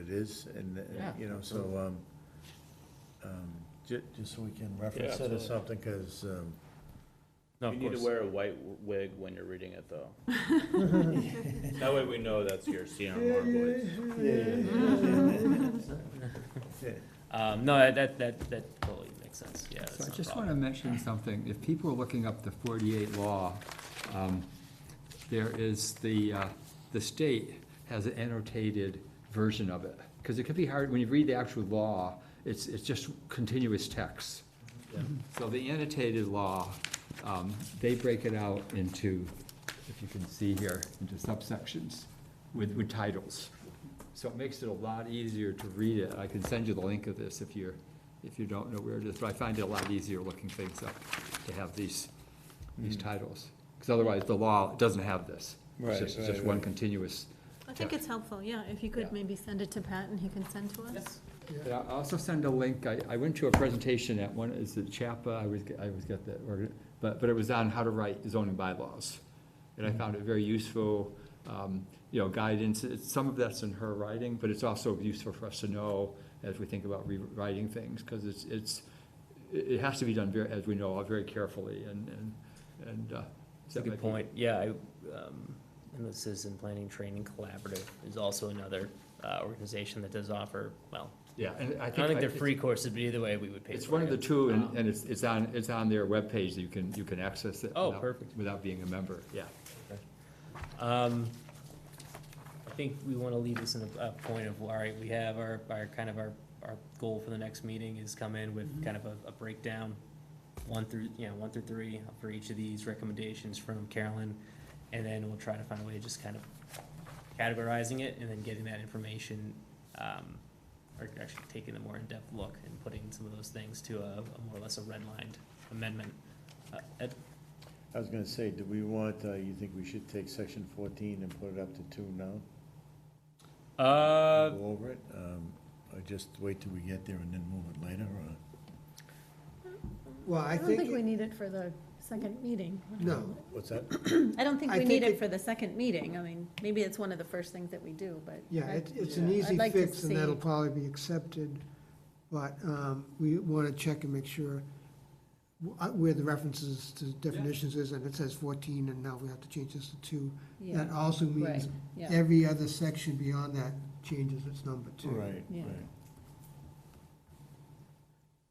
is, and, Yeah, so, just so we can reference it or absolutely. something, because, No, You of need to course. wear a white wig when you're reading it, though. That way we know that's your CMR voice. No, that totally makes sense, yeah. So I just want to mention something, if people are looking up the 48 law, there is the state has an annotated version of it, because it can be hard, when you read the actual law, it's just continuous text. So the annotated law, they break it out into, if you can see here, into subsections with titles. So it makes it a lot easier to read it. I can send you the link of this if you don't know where it is, but I find it a lot easier looking things up to have these titles. Because otherwise, the law doesn't have this. It's just one continuous. I think it's helpful, yeah, if you could Yeah. maybe send it to Pat and he can send to us. But I'll also send a link, I went to a presentation at one, is it CHAPA, I always get that, but it was on how to write zoning bylaws. And I found it very useful, guidance, some of that's in her writing, but it's also useful for us to know as we think about rewriting things, because it has to be done very, as we know, very carefully, and. That's a good point. Yeah, and the Citizen Planning Training Collaborative is also another organization that does offer, well, Yeah, and I don't think they're free courses, but either way, we would pay for it. It's one of the two, and it's on their webpage, that you can access it. Oh, without- perfect. Without being a member, yeah. I think we want to leave this in a point of, all right, we have our goal for the next meeting is come in with kind of a breakdown, 1 through 3 for each of these recommendations from Carolyn, and then we'll try to find a way of just kind of categorizing it and then getting that information, or actually taking a more in-depth look and putting some of those things to a more or less a redlined amendment. Ed? I was gonna say, do we want, you think we should take section 14 and put it up to 2 now? Go over it, or just wait till we get there and then move it later, or? Well, I don't think we need it for the second meeting. No. What's that? I don't think I we think need it it- for the second meeting. I mean, maybe it's one of the first things that we do, but. Yeah, I'd- it's an I'd easy like to fix, and that'll see- probably be accepted, but we want to check and make sure where the references to definitions is, and it says 14, and now we have to change this to 2. Yeah, That also means right, yeah. every other section beyond that changes its number too. Right, Yeah. right.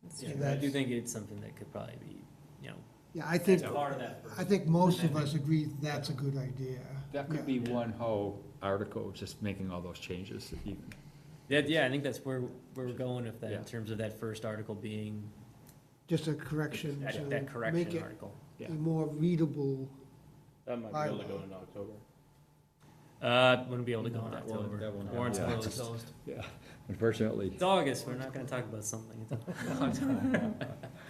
That's Yeah, true. I that's- do think it's something that could probably be, Yeah, I think, part of that. I think most of us agree that's a good idea. That could be one whole article, just making all those changes even. Yeah, I think that's where we're going with that, Yeah. in terms of that first article being Just a correction to that make correction it article. a more readable. That might be able to go Bylaw. into October. wouldn't be able to go in That won't- October. that won't Warrant's happen. closed. closed. Yeah, unfortunately. It's August, we're not gonna talk about something.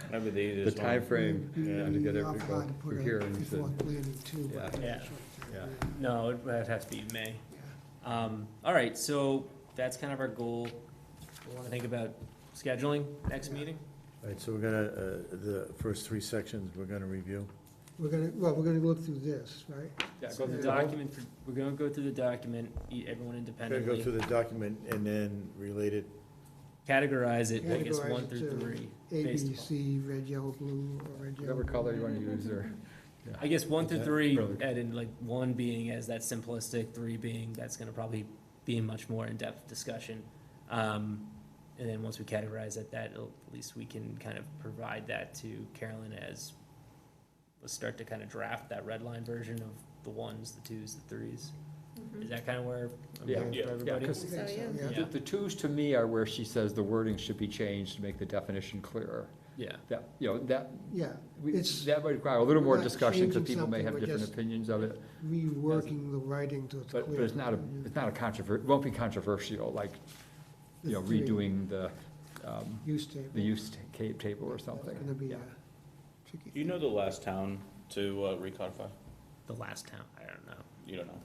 That'd be the The easiest one. timeframe, It'd yeah, to be get it, awful hard to put for it hearings before and, planning too, but. Yeah. Yeah. No, it'd have to be May. Yeah. All right, so that's kind of our goal. We wanna think about scheduling next meeting? All right, so we're gonna, the first 3 sections, we're gonna review. We're gonna look through this, right? yeah, So go the through document, we're gonna go through the document, everyone We're gonna independently. go through the document and then relate it. Categorize it, I guess, Categorize 1 it through to 3. A, based B, upon- C, red, yellow, blue, or red, yellow. whatever color you wanna use, or. I guess 1 through Okay. 3, Really. and in like 1 being as that simplistic, 3 being that's gonna probably be a much more in-depth discussion. And then once we categorize it, at least we can kind of provide that to Carolyn as, let's start to kind of draft that red line version of the 1s, the 2s, the 3s. Is that kind of where, Yeah. for Yeah. everybody? 'cause I think so, Yeah. yeah. The 2s to me are where she says the wording should be changed to make the definition clearer. Yeah. That, Yeah, we- It's- that would require a little more we're not discussion, because changing people may something, have we're different just- opinions of it. reworking the writing so it's clear. But it's not a it won't be controversial, like, The three redoing the Use table. use table or something. It's gonna be Yeah. tricky. Do you know the last town to recodify? The last town, I don't know. You don't know.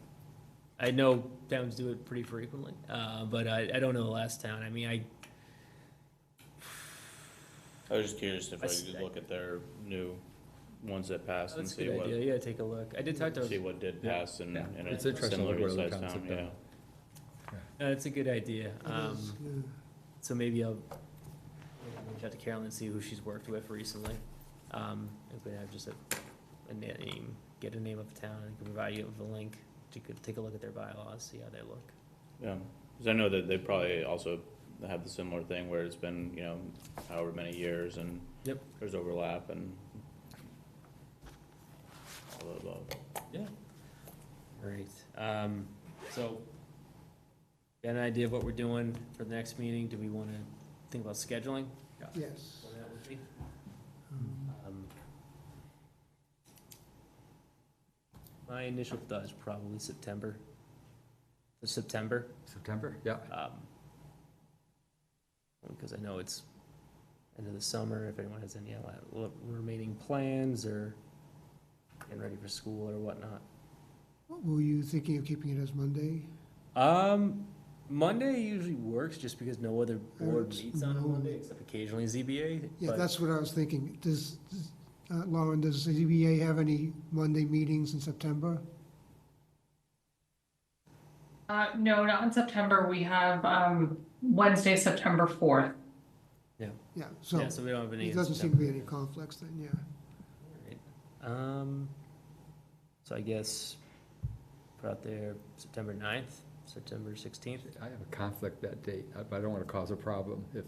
I know towns do it pretty frequently, but I don't know the last town. I mean, I was just curious if I I s- could look at their new ones that passed and that's a see good what, idea. Yeah, take a look. I did talk to, see what did Yeah. pass in Yeah. in It's a interesting to similar look what other sized towns town, have yeah. done. it's a good idea. It is, yeah. So maybe I'll reach out to Carolyn and see who she's worked with recently. If we have just a name, get a name of a town, and can provide you with a link. You could take a look at their bylaws, see how they look. Yeah, because I know that they probably also have the similar thing where it's been, however many years and Yep. there's overlap and all of the above. Yeah. Great. So, got an idea of what we're doing for the next meeting? Do we want to think about scheduling? Yes. What that would be? My initial thought is probably September. September, September, yeah. because I know it's end of the summer, if anyone has any remaining plans or getting ready for school or whatnot. Were you thinking of keeping it as Monday? Monday usually works just because no other board It's meets on a no- Monday except occasionally ZBA. Yeah, but- that's what I was thinking. Lauren, does the ZBA have any Monday meetings in September? No, not in September. We have, Wednesday, September 4th. Yeah, so Yeah, so we don't have any. there in doesn't seem to be September. any conflicts then, yeah. Alright. So I guess put out there September 9th, September 16th. I have a conflict that date, but I don't wanna cause a problem if,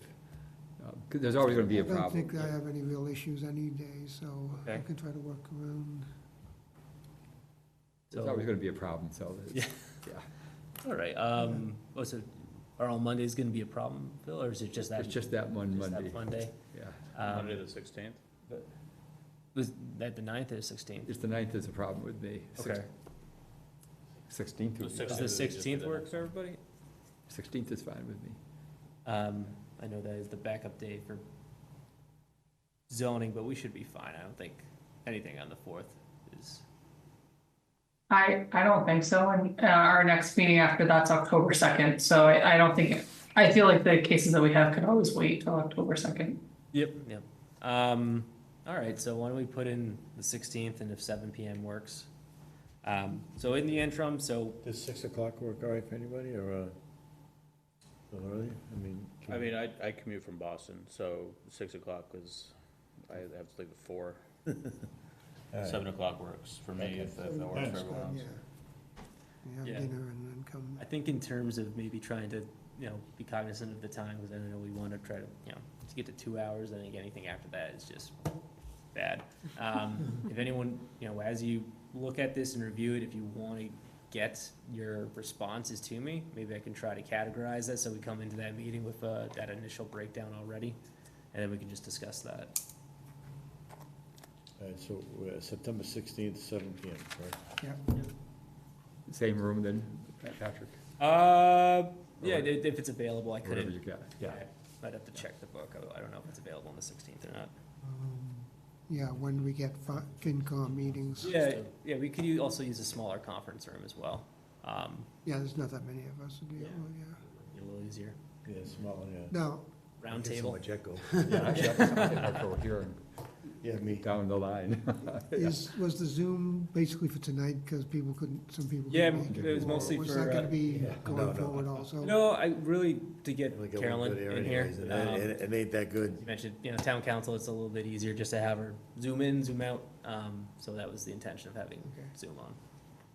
'cause there's always gonna be a I don't problem. think I have any real issues any day, so I Okay. can try to work around. There's always gonna be a problem, so, Yeah. yeah. All right, so are all Mondays gonna be a problem, Phil, or is it just that? It's just that one just that Monday, Monday? yeah. Monday the 16th? Was that the 9th or 16th? It's the 9th is a problem with me. Okay. 16th would be The Does fine. the 16th 16th work for everybody? 16th is fine with me. I know that is the backup day for zoning, but we should be fine. I don't think anything on the 4th is, I don't think so. And our next meeting after that's October 2nd. So I don't think, I feel like the cases that we have could always wait till October 2nd. Yep. All right, so why don't we put in the 16th and if 7 PM works? So in the interim, so, Does 6 o'clock work all right for anybody, or, a little early? I mean, I commute from Boston, so 6 o'clock is, I have to leave at 4. All right. 7 o'clock works for me, Okay. if that works for That's everyone else. Yeah. You Yeah. have dinner and then come. I think in terms of maybe trying to, be cognizant of the time, because I know we want to try to, to get to 2 hours, I think anything after that is just bad. If anyone, as you look at this and review it, if you want to get your responses to me, maybe I can try to categorize that, so we come into that meeting with, that initial breakdown already, and then we can just discuss that. All right, so September 16th, 7 PM, correct? Yeah. Same room then, Patrick? Yeah, if it's available, I Whatever couldn't. you got, yeah. I'd have to check the book. I don't know if it's available on the 16th or not. Yeah, when we get FinCom meetings. Yeah, we could also use a smaller conference room as well. Yeah, there's not that many of us to deal with, yeah. Be a little easier. Yeah, smaller, yeah. Now, Round Get some table. of Jekyll. Yeah, actually, I can go here and Yeah, me. down the line. was the Zoom basically for tonight, because some people Yeah, couldn't make it was mostly Was for, that gonna be Yeah. No, going no. forward also? No, I really, to get We got one Carolyn good in here. anyways, and it ain't that good. You mentioned, town council, it's a little bit easier just to have her zoom in, zoom out. So that was the intention of having Okay. Zoom on.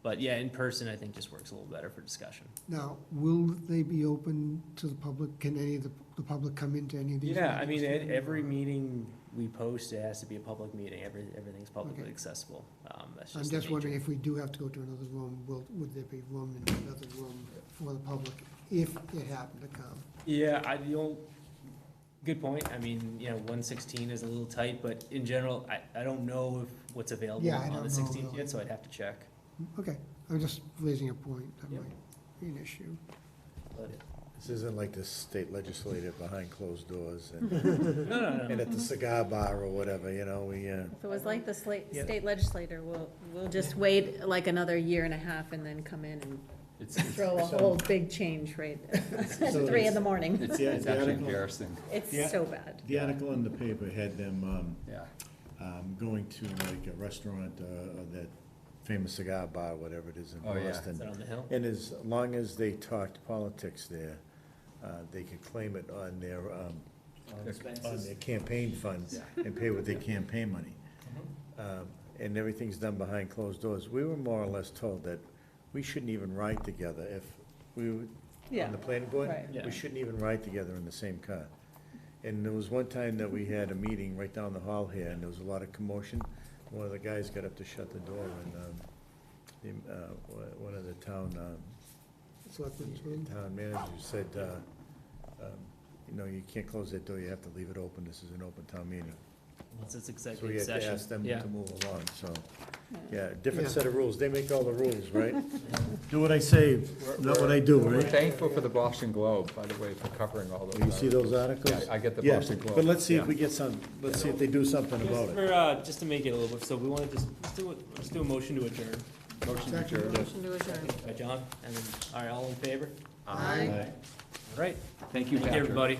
But yeah, in person, I think just works a little better for discussion. Now, will they be open to the public? Can any of the public come into any of these? Yeah, I mean, meetings? every meeting we post, it has to be a public meeting. Everything's publicly Okay. accessible. That's I'm just the just wondering nature. if we do have to go to another room, would there be room in another room for the public if it happened to come? Yeah, good point. I mean, 116 is a little tight, but in general, I don't know if what's available Yeah, I on don't the know 16th really. yet, so I'd have to check. Okay, I'm just raising a point, that Yep. might be an issue. But, This isn't like the state legislature behind closed doors and, no. and at the cigar bar or whatever, we, If it was like the Yep. state legislator, we'll just wait like another year and a half and then come in and throw a whole big change right at So 3 in the morning. It's Yeah, it's the actually article- embarrassing, It's Yeah. so bad. the article in the paper had them, yeah. going to like a restaurant, or that famous cigar bar, whatever it is in Oh, yeah. Boston. Is that on the hill? And as long as they talked politics there, they could claim it on their campaign funds and pay with their campaign money. And everything's done behind closed doors. We were more or less told that we shouldn't even ride together if we were on the planning board. right. Yeah. We shouldn't even ride together in the same car. And there was one time that we had a meeting right down the hall here, and there was a lot of commotion. One of the guys got up to shut the door, and one of the town Selectmen's room? town manager said, you can't close that door, you have to leave it open, this is an open town meeting. Once it's So we executive have to session. ask them Yeah. to move along, so, yeah, different Yeah. set of rules, they make all the rules, right? Do what I say, not what I do, We're right? thankful for the Boston Globe, by the way, for covering all those. You see those articles? Yeah, I get the Yeah, Boston Globe. but let's see if Yeah. we get some, let's see if they do something Just about it. for, just to make it a little bit, so we wanna let's do a motion to adjourn. Motion to Second. adjourn. Motion to adjourn. By John, and then, all right, all in favor? Aye. All right, Thank you, thank you, Patrick. everybody.